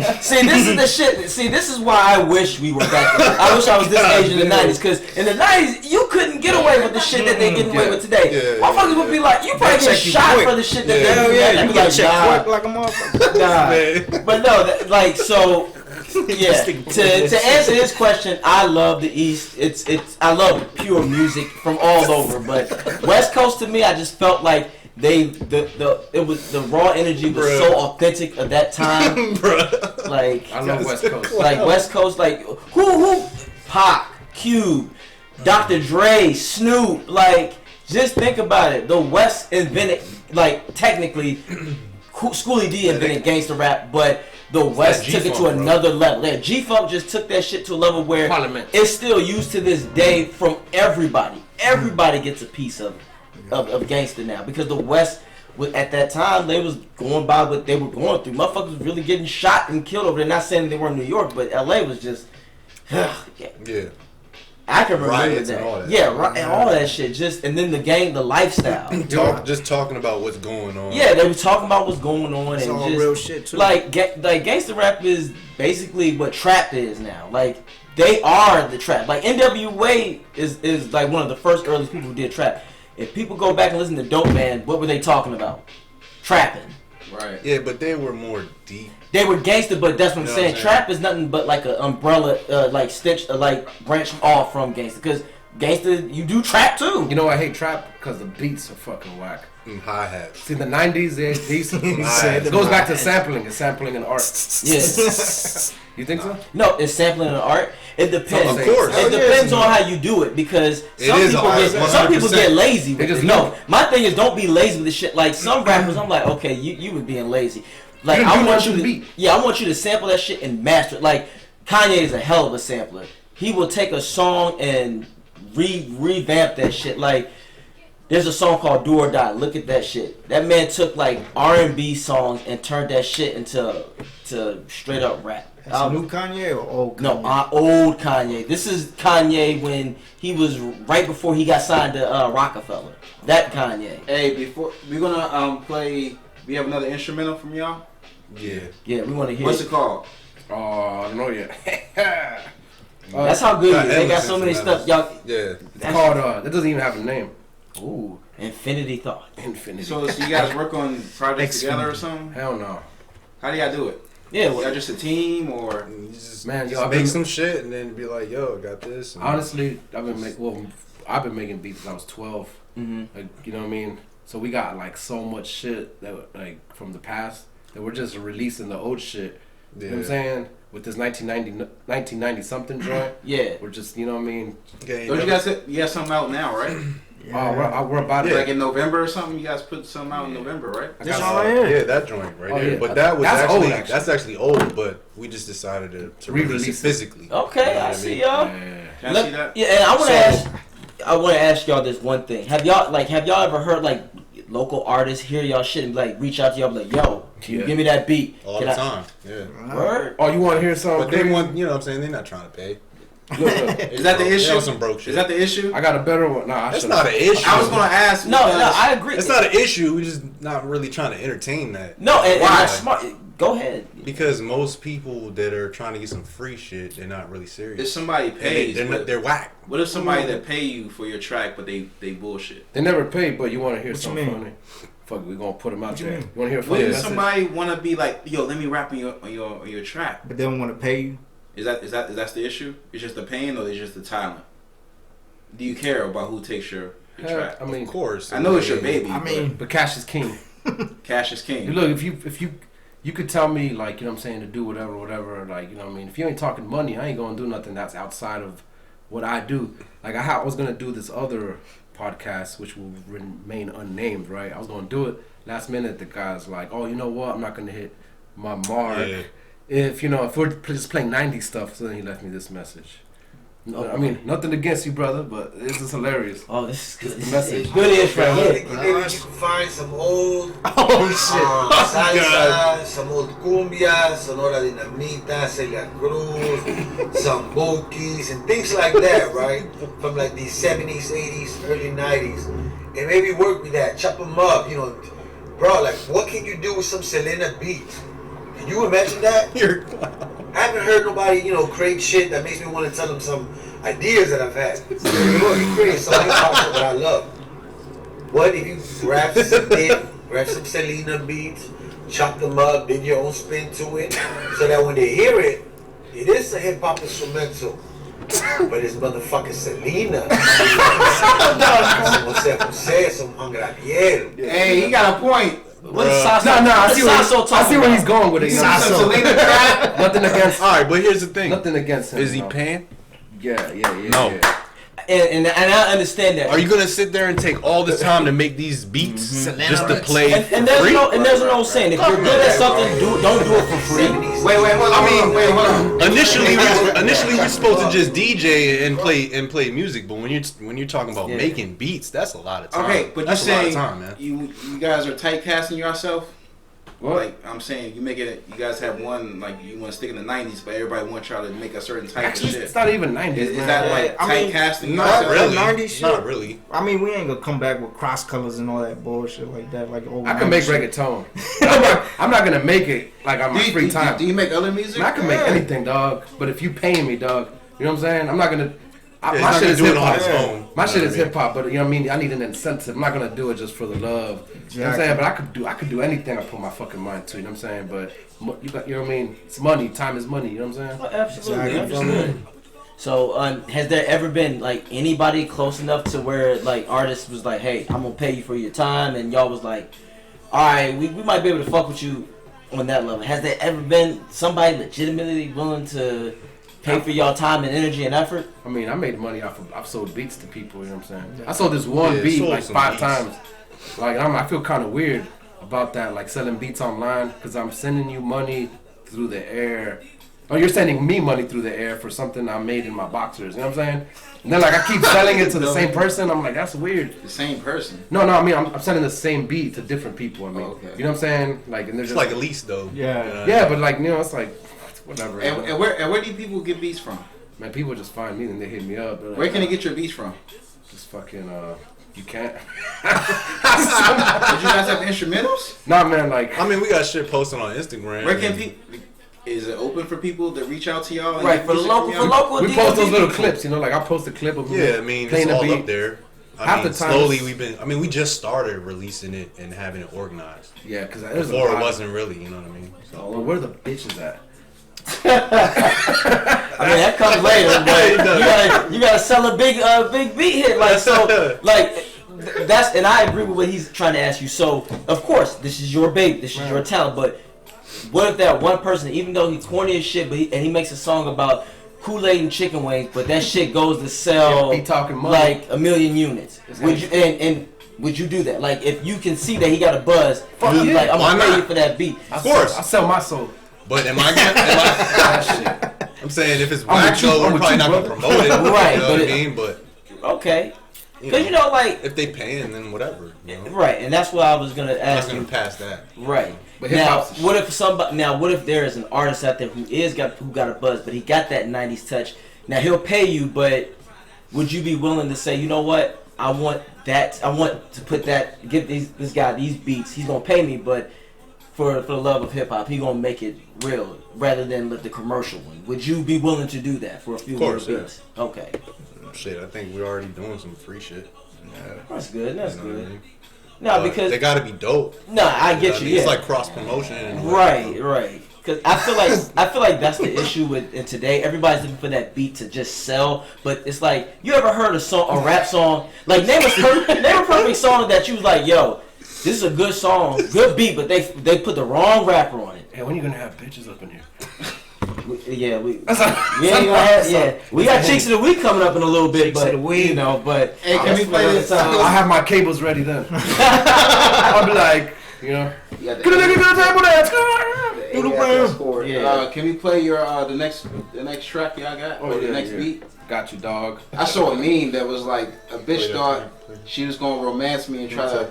Speaker 1: good. See, this is the shit. See, this is why I wish we were back. I wish I was this age in the '90s, because in the '90s you couldn't get away with the shit that they getting away with today.
Speaker 4: Yeah.
Speaker 1: Motherfuckers would be like, you probably get
Speaker 2: check you
Speaker 1: shot
Speaker 2: quick.
Speaker 1: for the shit that
Speaker 2: Hell
Speaker 1: they
Speaker 2: yeah,
Speaker 1: do.
Speaker 2: you
Speaker 1: Like,
Speaker 2: gotta check
Speaker 1: nah.
Speaker 2: quick like a motherfucker.
Speaker 1: Nah. But no, like so. Yeah. To answer this question, I love the East. I love pure music from all over. But West Coast to me, I just felt like the raw energy was so authentic at that time. Like
Speaker 3: I love West Coast.
Speaker 1: like West Coast, like who Pac, Cube, Dr. Dre, Snoop. Like just think about it. The West invented, like technically, Schoolie D invented gangsta rap, but the West took it to another level. Yeah, G-Funk just took that shit to a level where
Speaker 3: Parliament.
Speaker 1: it's still used to this day from everybody. Everybody gets a piece of gangsta now, because the West at that time they was going by what they were going through. Motherfuckers was really getting shot and killed over there. Not saying they were in New York, but LA was just
Speaker 4: Yeah.
Speaker 1: I can remember
Speaker 4: Riots
Speaker 1: that.
Speaker 4: and all that.
Speaker 1: Yeah, and all that shit. Just and then the lifestyle.
Speaker 4: Just talking about what's going on.
Speaker 1: Yeah, they were talking about what's going on.
Speaker 2: It's
Speaker 1: and
Speaker 2: all
Speaker 1: just,
Speaker 2: real shit too.
Speaker 1: like gangster rap is basically what trap is now. Like they are the trap. Like NWA is like one of the first early people who did trap. If people go back and listen to Dope Man, what were they talking about? Trapping.
Speaker 5: Right.
Speaker 4: Yeah, but they were more deep.
Speaker 1: They were gangster, but that's what I'm
Speaker 4: You know
Speaker 1: saying.
Speaker 4: what I'm saying?
Speaker 1: Trap is nothing but like an umbrella, like stitched, like branched off from gangster. Because gangster, you do trap too.
Speaker 3: You know I hate trap because the beats are fucking whack.
Speaker 4: Hi hats.
Speaker 3: See, the 90s, they
Speaker 4: said
Speaker 3: it goes back to sampling. It's sampling and art.
Speaker 1: Yes.
Speaker 3: You think so?
Speaker 1: No, it's sampling an art. It depends.
Speaker 3: Of course.
Speaker 1: It depends on how you do it, because some
Speaker 4: is
Speaker 1: people
Speaker 4: art,
Speaker 1: some people
Speaker 4: 100%.
Speaker 1: get lazy with
Speaker 3: They just
Speaker 1: it. No,
Speaker 3: loop.
Speaker 1: my thing is don't be lazy with this shit. Like some rappers, I'm like, okay, you were being lazy. Like
Speaker 3: You
Speaker 1: I
Speaker 3: do
Speaker 1: want
Speaker 3: that
Speaker 1: you
Speaker 3: to
Speaker 1: to
Speaker 3: the beat.
Speaker 1: I want you to sample that shit and master it. Like Kanye is a hell of a sampler. He will take a song and revamp that shit. Like there's a song called Do or Die. Look at that shit. That man took like R&B songs and turned that shit into straight up rap.
Speaker 2: That's new Kanye or old Kanye?
Speaker 1: No, old Kanye. This is Kanye when he was right before he got signed to Rockefeller. That Kanye.
Speaker 5: Hey, before we're gonna play, we have another instrumental from y'all.
Speaker 4: Yeah.
Speaker 1: Yeah, we want to hear
Speaker 5: What's
Speaker 1: it.
Speaker 5: it called?
Speaker 3: Oh, I don't know yet.
Speaker 1: That's how good
Speaker 4: Got
Speaker 1: it is. They got
Speaker 4: endless
Speaker 1: so many
Speaker 4: instrumentals.
Speaker 1: stuff. Y'all.
Speaker 4: Yeah.
Speaker 3: It's called, that doesn't even have a name.
Speaker 1: Ooh, Infinity Thought.
Speaker 3: Infinity.
Speaker 5: So you guys work on projects together or something?
Speaker 3: Hell no.
Speaker 5: How do y'all do it?
Speaker 1: Yeah,
Speaker 5: Y'all
Speaker 1: well,
Speaker 5: just a team or?
Speaker 4: You just,
Speaker 3: Man, yo,
Speaker 4: just
Speaker 3: I've
Speaker 4: make
Speaker 3: been-
Speaker 4: some shit and then be like, yo, I got this. And
Speaker 3: Honestly, I've been making beats since I was 12.
Speaker 1: mhm.
Speaker 3: Like, you know what I mean? So we got like so much shit that like from the past that we're just releasing the old shit. You know what I'm saying? With this 1990 something joint,
Speaker 1: Yeah.
Speaker 3: we're just, you know what I mean?
Speaker 4: Okay,
Speaker 5: Don't you guys have something out now, right?
Speaker 3: We're about
Speaker 5: Like
Speaker 3: it.
Speaker 5: in November or something. You guys put something out in November, right?
Speaker 3: I
Speaker 2: This
Speaker 3: got-
Speaker 2: one right here.
Speaker 4: Yeah, that joint right
Speaker 3: Oh,
Speaker 4: there.
Speaker 3: yeah.
Speaker 4: But that was
Speaker 3: That's
Speaker 4: actually,
Speaker 3: old, actually.
Speaker 4: that's actually old, but we just decided to release it
Speaker 3: Re-release it.
Speaker 4: physically.
Speaker 1: Okay,
Speaker 4: You know
Speaker 1: I
Speaker 4: what
Speaker 1: see
Speaker 4: mean?
Speaker 1: y'all.
Speaker 3: Yeah.
Speaker 5: Can I see that?
Speaker 1: Yeah, and I want to
Speaker 4: So-
Speaker 1: I want to ask y'all this one thing. Have y'all ever heard like local artists hear y'all shit and like reach out to y'all and be like, yo, can you
Speaker 3: Yeah.
Speaker 1: give me that beat?
Speaker 4: All
Speaker 1: Can
Speaker 4: the
Speaker 1: I-"
Speaker 4: time. Yeah.
Speaker 1: Word?
Speaker 3: Oh, you want to hear something?
Speaker 4: But they want, you know what I'm saying? They're not trying to pay.
Speaker 3: Look, look.
Speaker 5: Is that the
Speaker 4: They
Speaker 5: issue?
Speaker 4: on some broke shit.
Speaker 5: Is that the issue?
Speaker 3: I got a better one. Nah,
Speaker 4: That's not an issue.
Speaker 5: I was gonna ask.
Speaker 1: No,
Speaker 5: because-
Speaker 1: I agree.
Speaker 4: It's not an issue. We're just not really trying to entertain that.
Speaker 1: No, and
Speaker 5: Why?
Speaker 1: that's smart. Go ahead.
Speaker 4: Because most people that are trying to get some free shit, they're not really serious.
Speaker 5: If somebody pays,
Speaker 4: they're whack.
Speaker 5: What if somebody that pay you for your track, but they bullshit?
Speaker 3: They never pay, but you want to hear
Speaker 2: What you
Speaker 3: something
Speaker 2: mean?
Speaker 3: funny. Fuck, we gonna put them out
Speaker 2: What you
Speaker 3: there.
Speaker 2: mean?
Speaker 3: You want to hear a
Speaker 5: What
Speaker 3: funny
Speaker 5: if
Speaker 3: message?
Speaker 5: somebody want to be like, yo, let me rap on your track?
Speaker 2: But they don't want to pay you.
Speaker 5: Is that the issue? It's just the pain, or it's just the talent? Do you care about who takes your track?
Speaker 3: I mean,
Speaker 4: Of course.
Speaker 5: I know it's your baby.
Speaker 2: I mean,
Speaker 3: but cash is king.
Speaker 5: cash is king.
Speaker 3: Look, if you could tell me, like, you know what I'm saying, to do whatever, like, you know what I mean, if you ain't talking money, I ain't gonna do nothing that's outside of what I do. Like, I was gonna do this other podcast, which will remain unnamed, right? I was gonna do it. Last minute, the guy's like, oh, you know what, I'm not gonna hit my mark.
Speaker 4: Yeah.
Speaker 3: If we're just playing 90s stuff. So then he left me this message. No, I mean, nothing against you, brother, but this is hilarious.
Speaker 1: Oh, this is good.
Speaker 3: The message.
Speaker 1: Good-ish right here.
Speaker 8: Maybe you can find some old
Speaker 2: Oh
Speaker 8: salsa, some old cumbia, Sonora Dinamita, Celia Cruz, some bokies and things like that, right? From like the 70s, 80s, early 90s. And maybe work with that, chop them up, you know. Bro, like, what can you do with some Selena beats? Can you imagine that? I haven't heard nobody, you know, create shit that makes me want to tell them some ideas that I've had. You create some hip hop that I love. What if you grab some Selena beats, chop them up, did your own spin to it, so that when they hear it, it is a hip hop instrumental. But it's motherfucking Selena. Some Jose, some Angraviero.
Speaker 5: Hey, he got a point.
Speaker 1: What is Sasso?
Speaker 3: No, I
Speaker 1: What
Speaker 3: see,
Speaker 1: is Sasso
Speaker 3: I
Speaker 1: talking
Speaker 3: see where
Speaker 1: about?
Speaker 3: he's going with it. You know?
Speaker 5: Some Selena trap.
Speaker 3: Nothing against.
Speaker 4: All right, but here's the thing.
Speaker 3: Nothing against him.
Speaker 4: Is he
Speaker 3: no.
Speaker 4: paying?
Speaker 3: Yeah.
Speaker 4: No.
Speaker 3: Yeah.
Speaker 1: And I understand that.
Speaker 4: Are you gonna sit there and take all this time to make these beats just to play
Speaker 1: And
Speaker 4: for free?
Speaker 1: there's no saying if you're good at something, don't do it for free.
Speaker 5: Wait, hold on. Hold on.
Speaker 4: Initially we're supposed to just DJ and play music, but when you're talking about
Speaker 1: Yeah.
Speaker 4: making beats, that's a lot of time.
Speaker 5: Okay, but you're
Speaker 4: that's a lot of
Speaker 5: saying
Speaker 4: time, man.
Speaker 5: you guys are typecasting yourself?
Speaker 3: What?
Speaker 5: Like, I'm saying you make it. You guys have one, like, you want to stick in the 90s, but everybody wants y'all to make a certain type
Speaker 3: Actually,
Speaker 5: of shit.
Speaker 3: it's not even 90s.
Speaker 5: Is
Speaker 3: man.
Speaker 5: that like
Speaker 2: I mean,
Speaker 5: typecasting
Speaker 2: not
Speaker 5: yourself?
Speaker 2: really. 90s shit.
Speaker 4: Not really.
Speaker 2: I mean, we ain't gonna come back with cross colors and all that bullshit like that. Like, old
Speaker 3: I can make
Speaker 2: 90s shit.
Speaker 3: reggaeton. I'm not gonna make it like on my free time.
Speaker 5: Do you make other music?
Speaker 3: I can make anything, dog. But if you paying me, dog, you know what I'm saying? I'm not gonna.
Speaker 4: Yeah,
Speaker 3: my
Speaker 4: he's not
Speaker 3: shit
Speaker 4: gonna
Speaker 3: is
Speaker 4: do it
Speaker 3: hip
Speaker 4: on
Speaker 3: hop.
Speaker 4: his own.
Speaker 3: My
Speaker 4: You
Speaker 3: shit
Speaker 4: know
Speaker 3: is
Speaker 4: what I mean?
Speaker 3: hip hop, but you know what I mean. I need an incentive. I'm not gonna do it just for the love. You know what I'm saying? But I could do anything I put my fucking mind to. You know what I'm saying? But you got, you know what I mean? It's money. Time is money. You know what I'm saying?
Speaker 1: Oh, absolutely,
Speaker 2: Exactly.
Speaker 1: understood. So, has there ever been like anybody close enough to where like artists was like, "Hey, I'm gonna pay you for your time," and y'all was like, "All right, we might be able to fuck with you on that level." Has there ever been somebody legitimately willing to pay for y'all time and energy and effort?
Speaker 3: I mean, I made money off of. I've sold beats to people. You know what I'm saying? I sold this one
Speaker 4: Yeah,
Speaker 3: beat
Speaker 4: sold
Speaker 3: like
Speaker 4: some
Speaker 3: 5
Speaker 4: beats.
Speaker 3: times. Like I feel kind of weird about that, like selling beats online, because I'm sending you money through the air. Or you're sending me money through the air for something I made in my boxers. You know what I'm saying? And then like I keep selling it to the same person. I'm like, that's weird.
Speaker 5: The same person.
Speaker 3: No, I mean I'm sending the same beat to different people. I mean,
Speaker 5: Oh, okay.
Speaker 3: you know what I'm saying? Like, and they're
Speaker 4: It's
Speaker 3: just
Speaker 4: like a lease though.
Speaker 2: Yeah.
Speaker 4: You know?
Speaker 3: yeah, but like you know, it's like whatever. you know?
Speaker 5: And where do people get beats from?
Speaker 3: Man, people just find me and they hit me up. They're like,
Speaker 5: Where can they get your beats from?
Speaker 3: Just fucking you can't.
Speaker 5: Did you guys have instrumentals?
Speaker 3: Nah, man, like.
Speaker 4: I mean, we got shit posted on Instagram.
Speaker 5: Where can
Speaker 4: and-
Speaker 5: people? Is it open for people to reach out to y'all? and
Speaker 1: Right,
Speaker 5: get
Speaker 1: for
Speaker 5: music
Speaker 1: local,
Speaker 5: from
Speaker 1: for
Speaker 5: y'all?
Speaker 1: local.
Speaker 3: We post those
Speaker 1: DMV
Speaker 3: little
Speaker 1: people.
Speaker 3: clips, you know, like I'll post a clip of me
Speaker 4: Yeah, I mean,
Speaker 3: playing
Speaker 4: it's
Speaker 3: the
Speaker 4: all
Speaker 3: beat.
Speaker 4: up there.
Speaker 3: Half
Speaker 4: I mean,
Speaker 3: the time
Speaker 4: slowly
Speaker 3: it's-
Speaker 4: we just started releasing it and having it organized.
Speaker 3: Yeah, because there's
Speaker 4: Before
Speaker 3: a lot.
Speaker 4: it wasn't really, you know what I mean?
Speaker 3: So, well, where the bitches at?
Speaker 1: I mean, that comes later, but you gotta sell a big beat hit, like so, like that's, and I agree with what he's trying to ask you. So, of course, this is your baby, this is your talent, but what if that one person, even though he's corny as shit, but he makes a song about Kool-Aid and chicken wings, but that shit goes to sell
Speaker 3: He talking money.
Speaker 1: like 1 million units? Would you and would you do that? Like, if you can see that he got a buzz, you like, I'm
Speaker 4: Why
Speaker 1: gonna pay
Speaker 4: not?
Speaker 1: you for that beat.
Speaker 3: I
Speaker 4: course.
Speaker 3: sell my soul.
Speaker 4: But am I gonna?
Speaker 3: That shit.
Speaker 4: I'm saying if it's
Speaker 3: I'm
Speaker 4: whack
Speaker 3: with you,
Speaker 4: though,
Speaker 3: I'm
Speaker 4: we're
Speaker 3: with
Speaker 4: probably
Speaker 3: you,
Speaker 4: not gonna
Speaker 3: brother.
Speaker 4: promote it.
Speaker 1: Right,
Speaker 4: You know
Speaker 1: but
Speaker 4: what I
Speaker 1: it-
Speaker 4: mean? But
Speaker 1: Okay,
Speaker 4: you
Speaker 1: because you know, like,
Speaker 4: if they paying, then whatever. You know?
Speaker 1: right, and that's what I was gonna
Speaker 4: I'm not
Speaker 1: ask
Speaker 4: gonna
Speaker 1: you.
Speaker 4: pass that.
Speaker 1: Right.
Speaker 3: But
Speaker 1: Now,
Speaker 3: hip-hop's-
Speaker 1: what if somebody? Now, what if there is an artist out there who got a buzz, but he got that '90s touch? Now he'll pay you, but would you be willing to say, you know what? I want that. I want to put that. Give this guy these beats. He's gonna pay me, but for the love of hip hop, he gonna make it real rather than let the commercial one. Would you be willing to do that for a few little beats? Okay.
Speaker 4: Shit, I think we're already doing some free shit.
Speaker 1: That's good. That's good.
Speaker 4: I mean?
Speaker 1: No, because
Speaker 4: they gotta be dope.
Speaker 1: No, I get you. Yeah,
Speaker 4: it's like cross promotion.
Speaker 1: Right. Because I feel like that's the issue with in today. Everybody's looking for that beat to just sell, but it's like, you ever heard a rap song? Like name a perfect song that you was like, yo, this is a good song, good beat, but they put the wrong rapper on it.
Speaker 3: Hey, when you gonna have bitches up in here?
Speaker 1: We got Cheeks of the Week coming up in a little bit, but you know, but
Speaker 5: hey, can we play this?
Speaker 3: I'll have my cables ready then. I'll be like, you know, get a nigga to the table dance.
Speaker 1: Yeah.
Speaker 5: Can we play your the next track y'all got or the next beat?
Speaker 3: Got you, dog.
Speaker 5: I saw a meme that was like a bitch thought she was gonna romance me and try to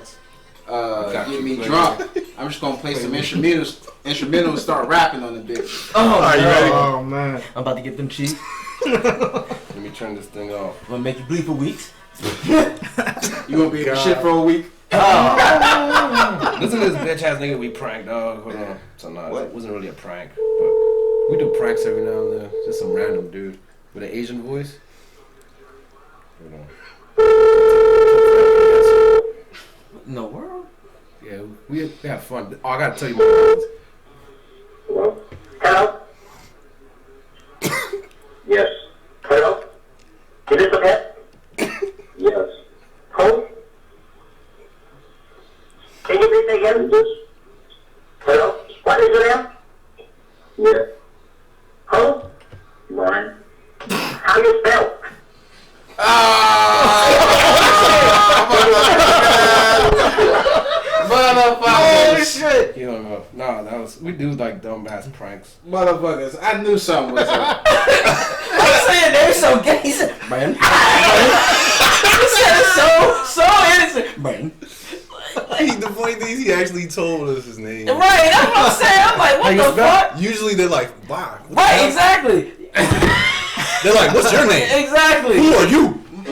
Speaker 5: get me drunk. I'm just gonna play some instrumentals and start rapping on the bitch.
Speaker 1: Are you ready?
Speaker 2: Oh man,
Speaker 1: I'm about to get them cheeks.
Speaker 3: Let me turn this thing off.
Speaker 1: I'm gonna make you bleed for weeks.
Speaker 5: You gonna be in shit for a week?
Speaker 3: Listen to this bitch ass nigga we pranked, dog. Hold on. So no, it wasn't really a prank, but we do pranks every now and then. Just some random dude with an Asian voice. Hold on.
Speaker 1: In the world?
Speaker 3: Yeah, we have fun. Oh, I gotta tell you more about this.
Speaker 9: Hello? Hello? Yes. Hello? Is this okay? Yes. Who? Can you repeat again? Yes. Hello? What is your name? Yes. Who? Mine. How you spell?
Speaker 5: Motherfuckers!
Speaker 1: Shit!
Speaker 3: You don't know. No, that was, we do like dumb ass pranks.
Speaker 5: Motherfuckers! I knew something was up.
Speaker 1: I'm saying they're so gay. He said, man. He said it's so innocent, man.
Speaker 4: The funny thing is, he actually told us his name.
Speaker 1: Right, that's what I'm saying. I'm like, what the fuck?
Speaker 4: Usually they're like, wow.
Speaker 1: Right, exactly.
Speaker 4: They're like, what's your name?
Speaker 1: Exactly.
Speaker 4: Who are you?
Speaker 1: He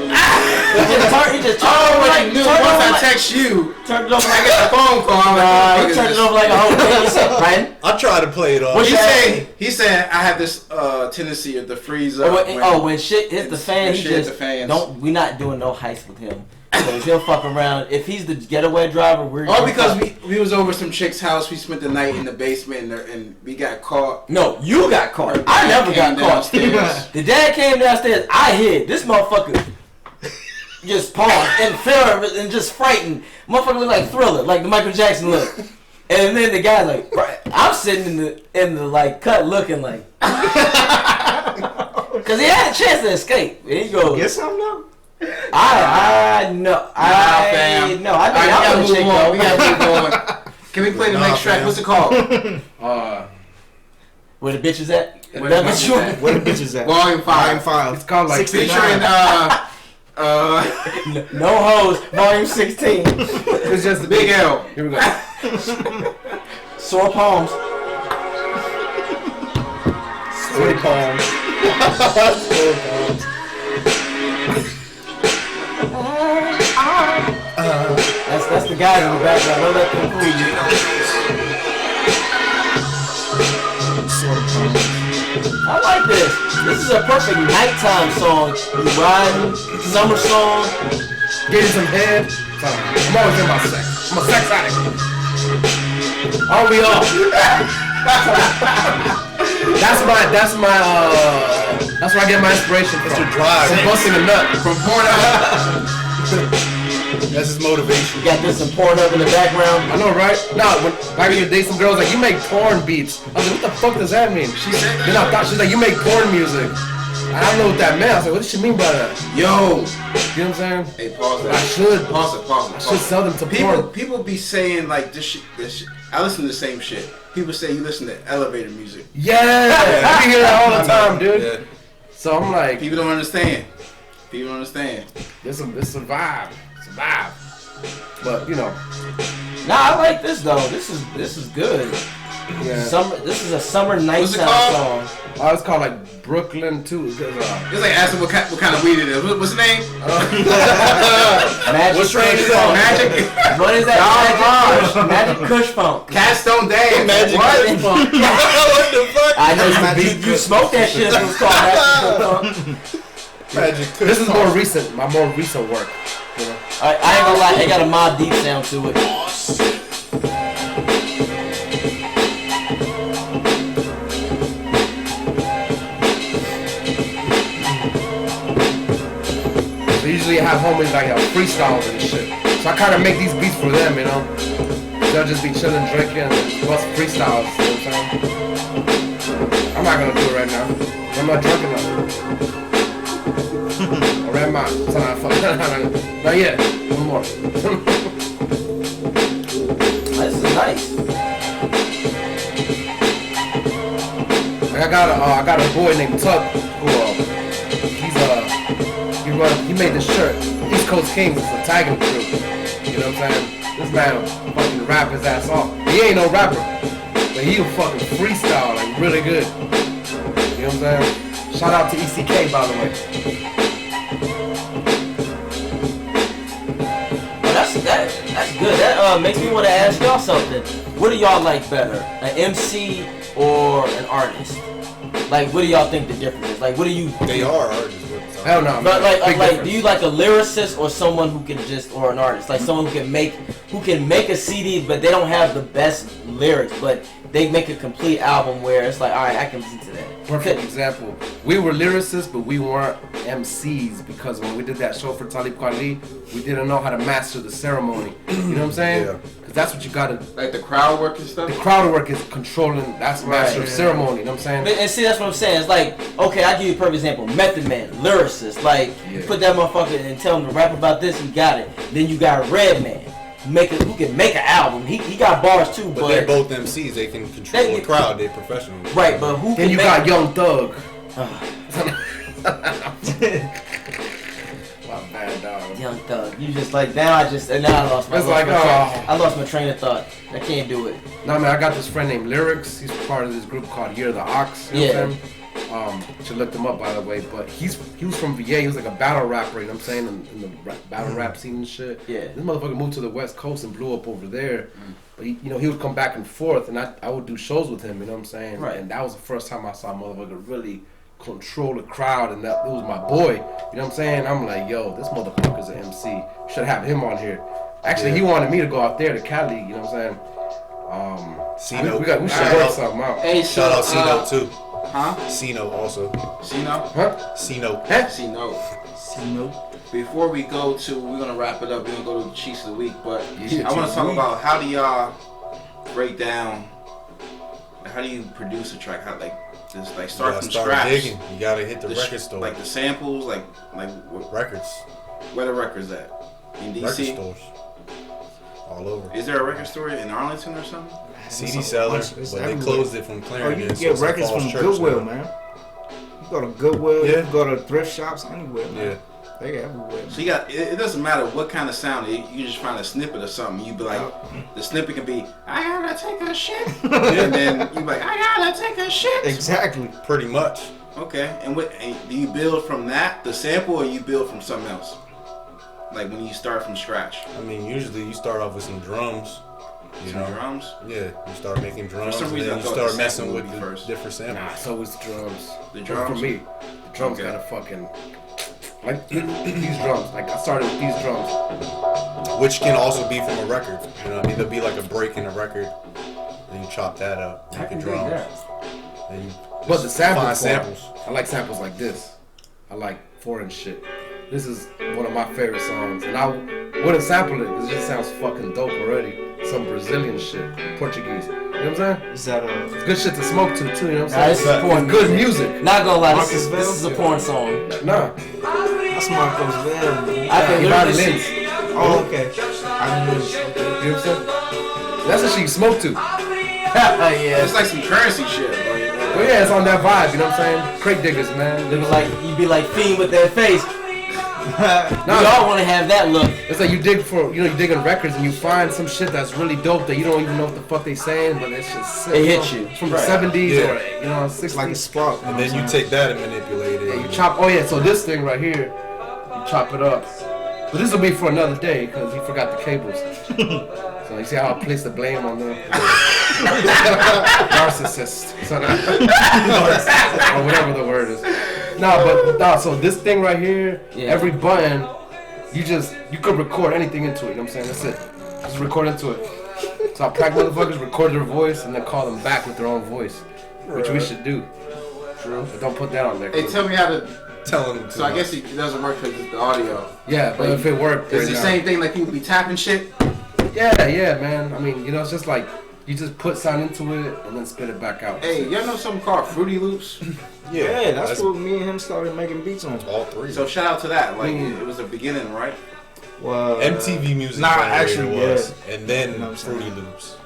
Speaker 1: just turned
Speaker 5: I knew once I text you,
Speaker 1: turned it over
Speaker 5: I
Speaker 1: like
Speaker 5: get a phone call.
Speaker 1: he turned it over like a whole thing. He said, Brian.
Speaker 4: I try to play it off.
Speaker 5: He said I have this tendency to freeze up.
Speaker 1: When shit hits the fan, he just we not doing no heist with him. Because he'll fuck around. If he's the getaway driver, we're
Speaker 5: because we was over some chick's house. We spent the night in the basement and we got caught.
Speaker 1: No, you got caught. I never got caught. The dad came downstairs. I hid. This motherfucker just paused and fear and just frightened. Motherfucker look like Thriller, like the Michael Jackson look. And then the guy's like, I'm sitting in the like cut looking like, because he had a chance to escape. And he goes,
Speaker 2: get something though.
Speaker 1: I know. I know. I think I'm gonna check though.
Speaker 5: We gotta move on. Can we play the next track? What's it called?
Speaker 1: Where the bitch is at?
Speaker 2: Where the bitch is at?
Speaker 5: Volume 5.
Speaker 3: It's called like
Speaker 5: featuring
Speaker 1: No Hoes, Volume 16.
Speaker 3: It's just the
Speaker 5: Big L.
Speaker 3: Here we go.
Speaker 1: Sore palms.
Speaker 2: Sore palms. Sore palms.
Speaker 1: That's the guy in the background. Don't let them fool you. I like this. This is a perfect nighttime song. You riding, summer song.
Speaker 3: Getting some head. I'm always in my sex. I'm a sex addict. Are we all? That's where I get my inspiration from.
Speaker 4: It's your drive.
Speaker 3: From busting a nut. From porn.
Speaker 4: That's his motivation.
Speaker 1: You got this some porn up in the background.
Speaker 3: I know, right? Nah, when I used to date some girls like, you make porn beats. I was like, what the fuck does that mean? She said that. Then I thought, she's like, you make porn music. I don't know what that meant. I was like, what does she mean by that?
Speaker 5: Yo.
Speaker 3: You know what I'm saying?
Speaker 5: Hey, pause that.
Speaker 3: I should.
Speaker 5: Pause it.
Speaker 3: I should sell them to porn.
Speaker 5: People be saying like this shit. I listen to the same shit. People say you listen to elevator music.
Speaker 3: Yeah. I hear that all the time, dude. Yeah. So I'm like.
Speaker 5: People don't understand.
Speaker 3: It's a vibe. It's a vibe. But, you know.
Speaker 1: Nah, I like this though. This is good.
Speaker 3: Yeah.
Speaker 1: This is a summer nighttime song.
Speaker 3: Oh, it's called like Brooklyn too.
Speaker 5: It's like asking what kind of weed it is. What's the name?
Speaker 1: Magic.
Speaker 4: What strain is that?
Speaker 5: Magic.
Speaker 1: What is that? Magic Kush Funk.
Speaker 5: Cats don't dance.
Speaker 4: Magic Kush Funk. What the fuck?
Speaker 1: I know you smoked that shit if it was called Magic Kush Funk.
Speaker 4: Magic Kush
Speaker 3: This is
Speaker 4: Funk.
Speaker 3: more recent. My more recent work. You know?
Speaker 1: I ain't gonna lie, it got a Mobb Deep sound to it.
Speaker 3: So usually I have homies like freestyles and shit. So I kind of make these beats for them, you know. They'll just be chilling, drinking, and bust freestyles. You know what I'm saying? I'm not gonna do it right now. I'm not drunk enough. Or am I? Not yet. One more.
Speaker 1: This is nice.
Speaker 3: I got a boy named Tug who he made this shirt. East Coast Kings is a Tiger crew. You know what I'm saying? This man will fucking rap his ass off. He ain't no rapper, but he'll fucking freestyle like really good. You know what I'm saying? Shout out to ECK by the way.
Speaker 1: That's good. That makes me want to ask y'all something. What do y'all like better, an MC or an artist? Like, what do y'all think the difference is? Like, what do you?
Speaker 4: They are artists.
Speaker 3: Hell no.
Speaker 1: But like, do you like a lyricist or someone who can or an artist, like someone who can make a CD, but they don't have the best lyrics, but they make a complete album where it's like, all right, I can listen to that.
Speaker 3: Perfect example. We were lyricists, but we weren't MCs because when we did that show for Talib Kweli, we didn't know how to master the ceremony. You know what I'm saying?
Speaker 4: Yeah.
Speaker 3: Because that's what you gotta.
Speaker 5: Like the crowd work and stuff?
Speaker 3: The crowd work is controlling. That's master of ceremony. You know what I'm saying?
Speaker 1: And see, that's what I'm saying. It's like, okay, I'll give you a perfect example. Method Man, lyricist. Like, you put that motherfucker and tell him to rap about this, he got it. Then you got Redman, who can make an album. He got bars too,
Speaker 4: but they're both MCs. They can control the crowd. They're professional.
Speaker 1: Right, but who?
Speaker 3: Then you got Young Thug.
Speaker 1: Young Thug. You just like now I lost my.
Speaker 3: It's like
Speaker 1: I lost my train of thought. I can't do it.
Speaker 3: No man, I got this friend named Lyrics. He's part of this group called Year of the Ox. You know what I'm saying? Should look him up by the way. But he was from VA. He was like a battle rapper. You know what I'm saying? In the battle rap scene and shit.
Speaker 1: Yeah.
Speaker 3: This motherfucker moved to the West Coast and blew up over there. But he would come back and forth, and I would do shows with him. You know what I'm saying?
Speaker 1: Right.
Speaker 3: And that was the first time I saw a motherfucker really control the crowd, and that it was my boy. You know what I'm saying? I'm like, yo, this motherfucker's an MC. Should have him on here. Actually, he wanted me to go out there to Cali. You know what I'm saying?
Speaker 4: Sino.
Speaker 3: We should work something out.
Speaker 5: Hey,
Speaker 4: shout out Sino too.
Speaker 5: Huh?
Speaker 4: Sino also.
Speaker 5: Sino?
Speaker 3: Huh?
Speaker 4: Sino.
Speaker 5: Sino. Before we go to, we're gonna wrap it up. We're gonna go to the Cheats of the Week, but I want to talk about how do y'all break down? How do you produce a track? How just start from scratch?
Speaker 4: Digging. You gotta hit the record store.
Speaker 5: Like the samples, like
Speaker 4: records.
Speaker 5: Where the records at? In DC?
Speaker 4: Record stores. All over.
Speaker 5: Is there a record store in Arlington or something?
Speaker 4: CD seller, but they closed it from Clarendon.
Speaker 2: You can get records from Goodwill, man. You go to Goodwill, you go to thrift shops, anywhere, man. Yeah. They got everywhere.
Speaker 5: So you got, it doesn't matter what kind of sound, you just find a snippet of something. You be like, the snippet can be, I gotta take a shit. And then you be like, I gotta take a shit.
Speaker 2: Exactly.
Speaker 4: Pretty much.
Speaker 5: Okay. And do you build from that, the sample, or you build from something else? Like when you start from scratch?
Speaker 4: I mean, usually you start off with some drums.
Speaker 5: Drums?
Speaker 4: Yeah, you start making drums,
Speaker 5: For some reason,
Speaker 4: and then you start messing with the different samples.
Speaker 3: Nah, so it's drums.
Speaker 5: The drums?
Speaker 3: For me, the drums gotta fucking... Like these drums, like I started with these drums.
Speaker 4: Which can also be from a record. You know what I mean? There'll be like a break in a record, then you chop that up, make a drum. Then you
Speaker 3: but the samples, I like samples like this. I like foreign shit. This is one of my favorite songs, and I wouldn't sample it because it just sounds fucking dope already. Some Brazilian shit, Portuguese. You know what I'm saying?
Speaker 2: Is that
Speaker 3: it's good shit to smoke to too, you know what I'm saying?
Speaker 1: This is porn
Speaker 3: good music.
Speaker 1: Not gonna lie, this is a porn song.
Speaker 3: Nah.
Speaker 2: That's Marco's Veil.
Speaker 1: I can literally see.
Speaker 2: Oh, okay. I knew it.
Speaker 3: You know what I'm saying? That's what she smoke to.
Speaker 1: Yeah.
Speaker 5: It's like some currency shit, bro.
Speaker 3: Well, yeah, it's on that vibe, you know what I'm saying? Crate diggers, man.
Speaker 1: You be like Fiend with that face. We all want to have that look.
Speaker 3: It's like you dig in records and you find some shit that's really dope that you don't even know what the fuck they saying, but it's just sick.
Speaker 1: It hits you.
Speaker 3: It's from the 70s or 60s.
Speaker 2: It's like a spark.
Speaker 4: And then you take that and manipulate it.
Speaker 3: Yeah, you chop. Oh yeah, so this thing right here, you chop it up. But this will be for another day because he forgot the cables. So you see how I place the blame on the narcissist, so or whatever the word is. So this thing right here, every button, you could record anything into it. You know what I'm saying? That's it. Just record into it. So I prank motherfuckers, record their voice, and then call them back with their own voice, which we should do. True. But don't put that on there.
Speaker 5: Hey, tell me how to.
Speaker 4: Tell him.
Speaker 5: So I guess it doesn't work because it's the audio.
Speaker 3: Yeah, but if it worked,
Speaker 5: it's the same thing like people be tapping shit.
Speaker 3: Yeah, man. I mean, it's just like you just put sound into it and then spit it back out.
Speaker 5: Hey, y'all know something called Fruity Loops?
Speaker 2: Yeah, that's what me and him started making beats on.
Speaker 4: All three.
Speaker 5: So shout out to that. Like it was the beginning, right?
Speaker 2: Well,
Speaker 4: MTV Music Generator was, and then Fruity Loops.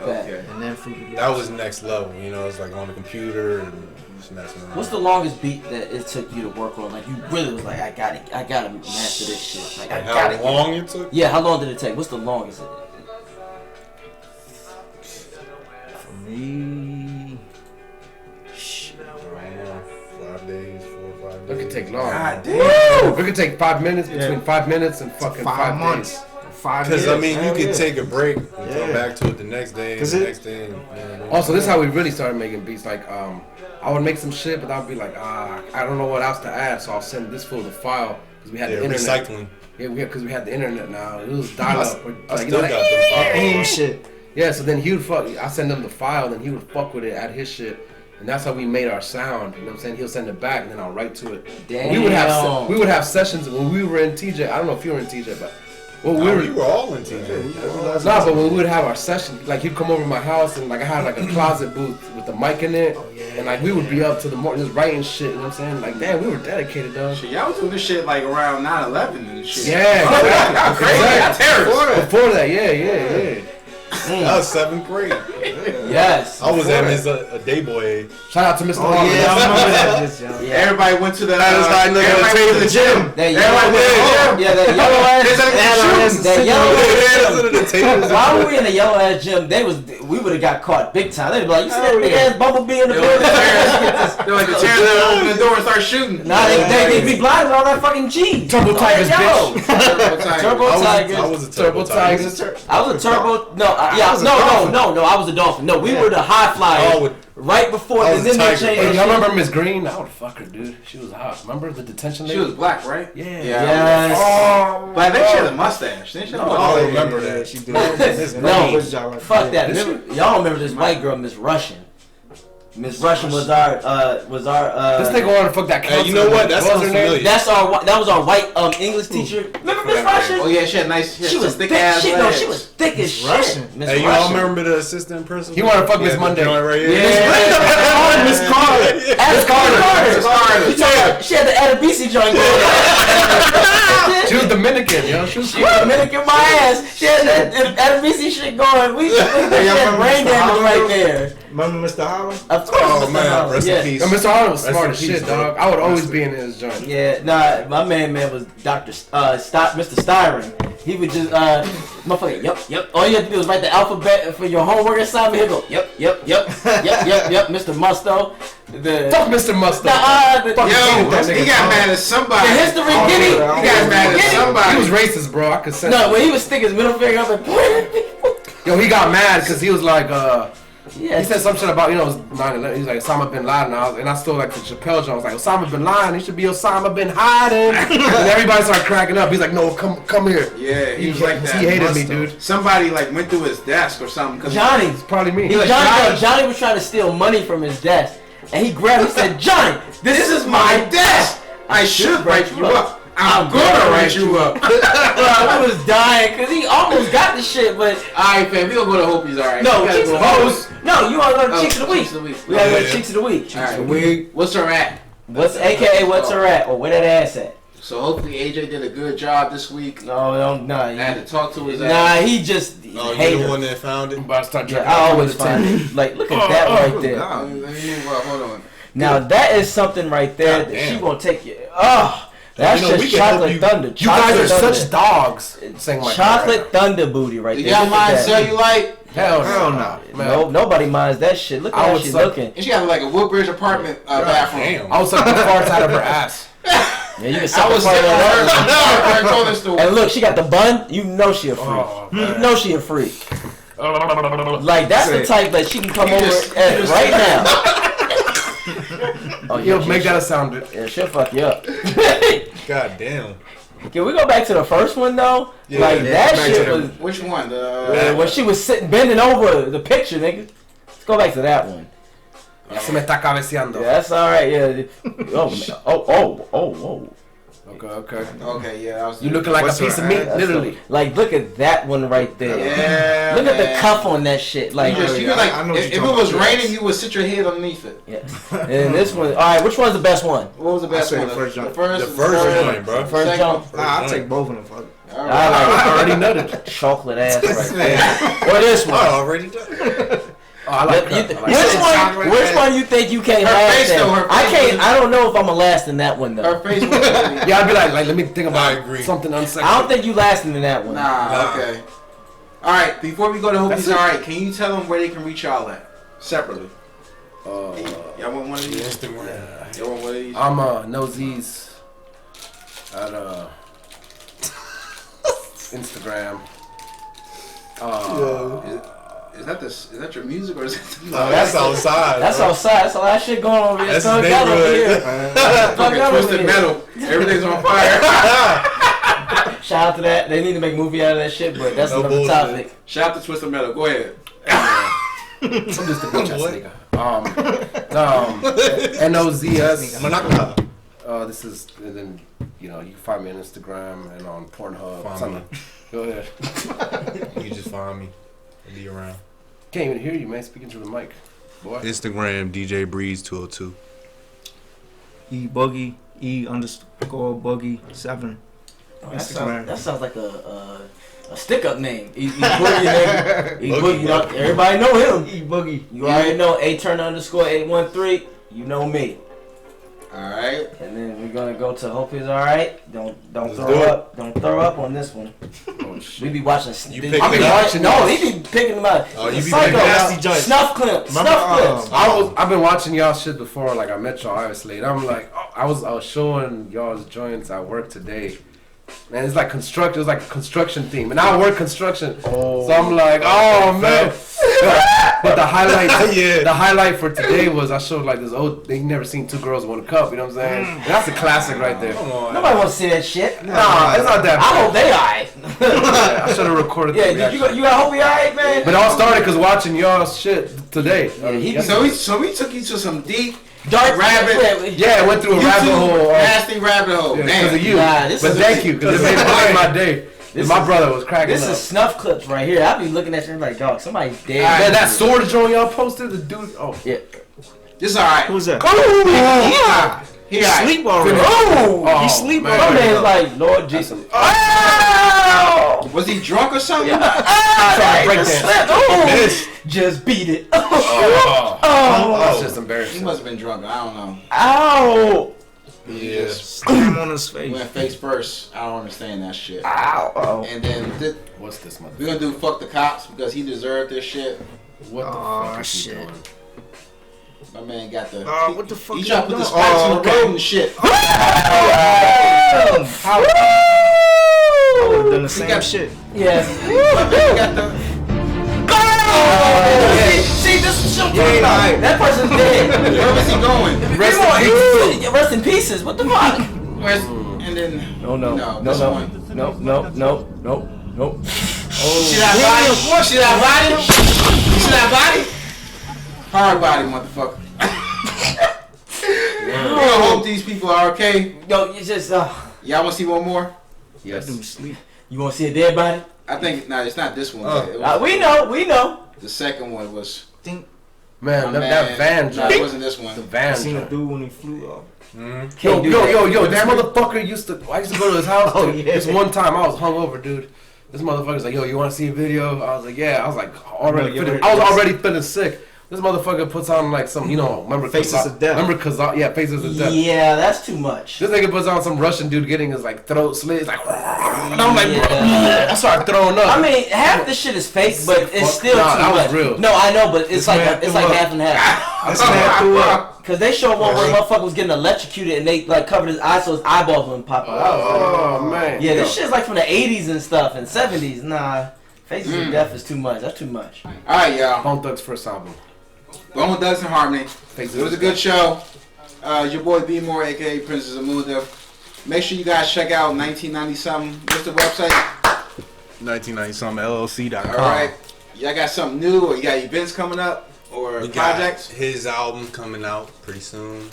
Speaker 5: Okay.
Speaker 2: And then Fruity Loops.
Speaker 4: That was next level. It's like on the computer and just messing around.
Speaker 1: What's the longest beat that it took you to work on? Like you really was like, I gotta master this shit. Like I gotta.
Speaker 4: How long it took?
Speaker 1: Yeah, how long did it take? What's the longest?
Speaker 2: For me,
Speaker 4: 5 days, 4 or 5 days.
Speaker 3: It could take long.
Speaker 5: God damn.
Speaker 3: It could take 5 minutes, between 5 minutes and fucking 5
Speaker 2: months.
Speaker 3: days.
Speaker 2: 5 years.
Speaker 4: Because you could take a break and come back to it the next day and the next day.
Speaker 3: Also, this is how we really started making beats. Like, I would make some shit, but I'd be like, I don't know what else to add, so I'll send this fool the file because we had the internet.
Speaker 4: Recycling.
Speaker 3: Yeah, because we had the internet now. It was dial-up.
Speaker 4: I still got them files.
Speaker 2: Shit.
Speaker 3: Yeah, so then he would I send him the file, then he would fuck with it, add his shit. And that's how we made our sound. You know what I'm saying? He'll send it back, and then I'll write to it.
Speaker 1: Damn.
Speaker 3: We would have sessions when we were in TJ. I don't know if you were in TJ, but
Speaker 4: we were all in TJ.
Speaker 3: Nah, but when we would have our session, like he'd come over to my house, and like I had like a closet booth with the mic in it, and like we would be up to the morning just writing shit. You know what I'm saying? Like damn, we were dedicated, dog.
Speaker 5: Shit, y'all was doing this shit like around 9/11 and shit.
Speaker 3: Yeah, exactly.
Speaker 5: Crazy.
Speaker 3: Before that, yeah.
Speaker 4: That was 7th grade.
Speaker 1: Yes.
Speaker 4: I was at Miss a day boy.
Speaker 3: Shout out to Mr.
Speaker 2: Oh yeah, I remember that.
Speaker 5: Everybody went to the
Speaker 4: Everybody went to the gym.
Speaker 1: That yellow ass. Yeah, that yellow ass. That yellow ass. While we were in the yellow ass gym, we would have got caught big time. They'd be like, you see that big ass bumblebee in the building?
Speaker 5: They're like the chairs that open the door and start shooting.
Speaker 1: Nah, they'd be blind with all that fucking cheese.
Speaker 3: Turbo Tigers, bitch.
Speaker 1: Turbo Tigers.
Speaker 4: I was a Turbo Tigers.
Speaker 1: I was a turbo. No, I was a dolphin. No, we were the high flyers. Right before, and then they changed.
Speaker 3: Hey, y'all remember Miss Green? I would fuck her, dude. She was hot. Remember the detention lady?
Speaker 5: She was black, right?
Speaker 3: Yeah.
Speaker 1: Yes.
Speaker 5: Oh, but I think she had a mustache. Didn't she?
Speaker 4: I don't remember that.
Speaker 2: She did.
Speaker 1: No, fuck that. Y'all remember this white girl, Miss Russian? Miss Russian was our
Speaker 3: This nigga wanted to fuck that counselor.
Speaker 4: Hey, you know what? That sounds familiar.
Speaker 1: That was our white English teacher. Remember Miss Russian?
Speaker 5: Oh yeah, she had nice.
Speaker 1: She was thick ass. She was thick as shit.
Speaker 4: Hey, you all remember the assistant principal?
Speaker 3: He wanted to fuck Miss Monday.
Speaker 4: Right here.
Speaker 1: Yeah. Miss Carter. Miss Carter. She had the Adabisi joint going.
Speaker 3: She was Dominican, yo. She was
Speaker 1: Dominican my ass. She had that Adabisi shit going. We had brain damage right there.
Speaker 2: Remember Mr. Holland?
Speaker 1: Of course,
Speaker 4: Oh man, rest in peace.
Speaker 3: Mr. Holland was smart as
Speaker 4: Rest in
Speaker 3: shit,
Speaker 4: peace,
Speaker 3: dog. I would always be in his joint.
Speaker 1: Yeah, nah, my man was Mr. Styron. He would just, motherfucker, yep. All you have to do is write the alphabet for your homework assignment. He'll go, yep, Mr. Musto.
Speaker 3: Fuck Mr. Musto.
Speaker 5: He got mad at somebody.
Speaker 1: The history,
Speaker 5: he got mad at somebody.
Speaker 3: He was racist, bro. I could say.
Speaker 1: No, when he was sticking his middle finger up and pointing at people.
Speaker 3: Yo, he got mad because he was like,
Speaker 1: yeah.
Speaker 3: He said some shit about, it was 9/11. He's like, Osama bin Laden. And I still like the Chappelle joke. I was like, Osama bin Laden, he should be Osama bin Laden. And everybody started cracking up. He's like, no, come here.
Speaker 5: Yeah, he was like that.
Speaker 3: He hated me, dude.
Speaker 5: Somebody like went through his desk or something.
Speaker 1: Johnny.
Speaker 3: It's probably me.
Speaker 1: Johnny was trying to steal money from his desk. And he grabbed it and said, Johnny, this is my desk. I should write you up. I'm gonna write you up. I was dying because he almost got the shit, but
Speaker 5: alright, fam, we gonna go to Hope he's alright.
Speaker 1: No, Cheeks of the Week. No, you wanna go to Cheeks of the Week. We gotta go to Cheeks of the Week.
Speaker 5: Alright, what's her at?
Speaker 1: What's her at? Or where that ass at?
Speaker 5: So hopefully AJ did a good job this week.
Speaker 1: No.
Speaker 5: I had to talk to his ass.
Speaker 1: Nah, he just
Speaker 4: you're the one that found it.
Speaker 1: I always find it. Like, look at that right there.
Speaker 5: Let me move up. Hold on.
Speaker 1: Now that is something right there that she gonna take you. Oh. That's just Chocolate Thunder.
Speaker 3: You guys are such dogs. Saying my
Speaker 1: Chocolate Thunder Booty right there.
Speaker 5: Y'all mind Cellulite?
Speaker 3: Hell no.
Speaker 1: Nobody minds that shit. Look at how she's looking.
Speaker 5: And she has like a Woodbridge apartment bathroom.
Speaker 4: Damn.
Speaker 3: I was sucking farts out of her ass.
Speaker 1: Yeah, you can suck the part of that. And look, she got the bun. You know she a freak. You know she a freak. Like that's the type that she can come over right now. Oh,
Speaker 3: Yo, make that a sound.
Speaker 1: Yeah, she'll fuck you up.
Speaker 4: God damn.
Speaker 1: Can we go back to the first one though?
Speaker 4: Yeah,
Speaker 1: like that shit was.
Speaker 5: Which one?
Speaker 1: When she was sitting bending over the picture, nigga. Let's go back to that one.
Speaker 3: Se me está cabeceando.
Speaker 1: Yeah, that's all right. Yeah. Oh.
Speaker 3: Okay.
Speaker 5: Okay, yeah. That was
Speaker 3: You looking like a piece of meat, literally.
Speaker 1: Like, look at that one right there.
Speaker 5: Yeah.
Speaker 1: Look at the cuff on that shit. Like,
Speaker 5: you could like, if it was raining, you would sit your head underneath it.
Speaker 1: Yeah. And this one, all right. Which one's the best one?
Speaker 5: What was the best one?
Speaker 2: The first jump.
Speaker 5: The first
Speaker 4: one, bro.
Speaker 1: First jump.
Speaker 2: Nah, I'll take both of them. Fuck.
Speaker 5: All right.
Speaker 1: I already nutted. Chocolate ass right there. Or this one.
Speaker 4: I already done.
Speaker 3: Oh, I like
Speaker 1: which one you think you can't last in? I don't know if I'm gonna last in that one though.
Speaker 5: Her face was
Speaker 3: yeah, I'd be like, let me think about something unsexy.
Speaker 1: I don't think you lasting in that one.
Speaker 5: Nah. Okay. All right. Before we go to Hoopie's, all right. Can you tell them where they can reach y'all at separately? Y'all want one of these?
Speaker 4: Instagram.
Speaker 5: Y'all want one of these?
Speaker 3: I'm Nosies at Instagram.
Speaker 5: Is that your music or is that the
Speaker 4: that's outside.
Speaker 1: That's outside. That's a lot of shit going on over here.
Speaker 4: That's
Speaker 1: Over here.
Speaker 5: fucking Twisted Metal? Everything's on fire.
Speaker 1: Shout out to that. They need to make a movie out of that shit, but that's another topic.
Speaker 5: Shout out to Twisted Metal. Go ahead.
Speaker 3: I'm just a bitch ass nigga. NOZS. This is, and then you can find me on Instagram and on Pornhub. Go ahead.
Speaker 4: You can just find me. I'll be around.
Speaker 3: Can't even hear you, man. Speaking to the mic, boy.
Speaker 4: Instagram DJ Breeze 202.
Speaker 2: E_buggy E_buggy7. Instagram.
Speaker 1: That sounds like a stick-up name. E_boogie. Everybody know him.
Speaker 2: E_buggy.
Speaker 1: You already know A_Turner_813. You know me.
Speaker 5: Alright.
Speaker 1: And then we're gonna go to Hope Is Alright. Don't throw up. Don't throw up on this one.
Speaker 3: Oh shit.
Speaker 1: We be watching.
Speaker 4: You picking it up?
Speaker 1: No, he be picking them out.
Speaker 4: Oh, you be
Speaker 1: Psycho.
Speaker 4: nasty joints.
Speaker 1: Snuff clips.
Speaker 3: I've been watching y'all shit before. Like I met y'all obviously, and I'm like, I was showing y'all's joints at work today. Man, it's like construction. It was like a construction theme, and I work construction, so I'm like, oh man. But the highlight for today was I showed like this old. They never seen two girls one cup. You know what I'm saying? And that's a classic right there.
Speaker 4: Come on.
Speaker 1: Nobody wants to see that shit.
Speaker 3: Nah, it's not that bad.
Speaker 1: I hope they alright.
Speaker 3: Yeah, I should have recorded.
Speaker 1: Yeah, you got Hope He alright, man.
Speaker 3: But it all started because watching y'all's shit today.
Speaker 5: So we took you to some deep.
Speaker 1: Dark
Speaker 5: rabbit.
Speaker 3: Yeah, I went through a rabbit hole.
Speaker 5: Nasty rabbit hole.
Speaker 3: Because of you.
Speaker 1: Nah,
Speaker 3: but thank you, because it made my day. My brother was cracking up.
Speaker 1: This is snuff clips right here. I be looking at you like, dog, somebody's dead.
Speaker 3: Man, that sword joint y'all posted, the dude. Oh,
Speaker 1: yeah.
Speaker 5: This alright.
Speaker 2: Who's that?
Speaker 5: He
Speaker 2: sleep already.
Speaker 1: He sleep already. My man's like, Lord Jesus.
Speaker 5: Was he drunk or something?
Speaker 1: Just beat it.
Speaker 3: That's just embarrassing.
Speaker 5: He must have been drunk. I don't know.
Speaker 1: Ow.
Speaker 4: Yeah.
Speaker 2: Slam on his face.
Speaker 5: He went face first. I don't understand that shit.
Speaker 1: Ow.
Speaker 5: And then
Speaker 3: What's this motherfucker?
Speaker 5: we're gonna do fuck the cops because he deserved this shit.
Speaker 3: What the fuck is he doing?
Speaker 5: My man got the.
Speaker 2: What the fuck?
Speaker 5: He tried to put the spikes on the road and shit.
Speaker 2: How? Done the same shit.
Speaker 1: Yes.
Speaker 5: My man got the.
Speaker 1: See, this is what I'm talking about. That person's dead.
Speaker 5: Where was he going?
Speaker 1: Rest in pieces. What the fuck?
Speaker 5: And then.
Speaker 1: No.
Speaker 5: See that body? See that body? Hard body, motherfucker. We gonna hope these people are okay.
Speaker 1: Yo, you just
Speaker 5: Y'all wanna see one more?
Speaker 3: Yes.
Speaker 2: Sleep.
Speaker 1: You wanna see a dead body?
Speaker 5: I think it's not this one.
Speaker 1: We know.
Speaker 5: The second one was.
Speaker 3: Man, that van
Speaker 5: No, it wasn't this one.
Speaker 3: The van.
Speaker 2: I seen a dude when he flew off.
Speaker 3: Yo, this motherfucker I used to go to his house. This one time I was hungover, dude. This motherfucker's like, yo, you want to see a video? I was like, yeah. I was like, already feeling sick. This motherfucker puts on like some, remember
Speaker 2: Faces of Death.
Speaker 3: Remember Kazan? Yeah, Faces of Death.
Speaker 1: Yeah, that's too much.
Speaker 3: This nigga puts on some Russian dude getting his like throat slit. It's like, and I'm like, I started throwing up.
Speaker 1: I mean, half the shit is fake, but it's still too
Speaker 3: that
Speaker 1: much.
Speaker 3: was real.
Speaker 1: No, I know, but it's like half and half.
Speaker 2: This man threw up.
Speaker 1: Cause they showed one where motherfucker was getting electrocuted and they like covered his eyes so his eyeballs wouldn't pop out.
Speaker 3: Oh man.
Speaker 1: Yeah, this shit's like from the 80s and stuff and 70s. Nah, Faces of Death is too much. That's too much.
Speaker 5: All right, y'all.
Speaker 3: Bone Thugs' first album.
Speaker 5: Bone Thugs in Harmony.
Speaker 3: Faces
Speaker 5: It was a good show. Your boy B More, aka Princess Amunda. Make sure you guys check out 1990 something. What's the website?
Speaker 4: 1990 LLC.com.
Speaker 5: All right. Y'all got something new, or you got events coming up, or
Speaker 4: We got
Speaker 5: projects?
Speaker 4: his album coming out pretty soon.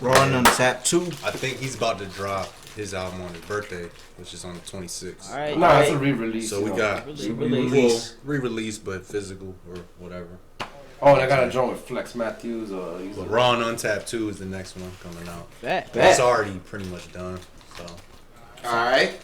Speaker 2: Raw on Tap 2.
Speaker 4: I think he's about to drop his album on his birthday, which is on the 26th.
Speaker 1: All right.
Speaker 3: Nah, it's a re-release.
Speaker 4: So we got re-release, but physical or whatever.
Speaker 3: Oh, and I got a joint with Flex Matthews.
Speaker 4: But Raw and Untapped 2 is the next one coming out.
Speaker 1: Bet.
Speaker 4: It's already pretty much done. So
Speaker 5: All right.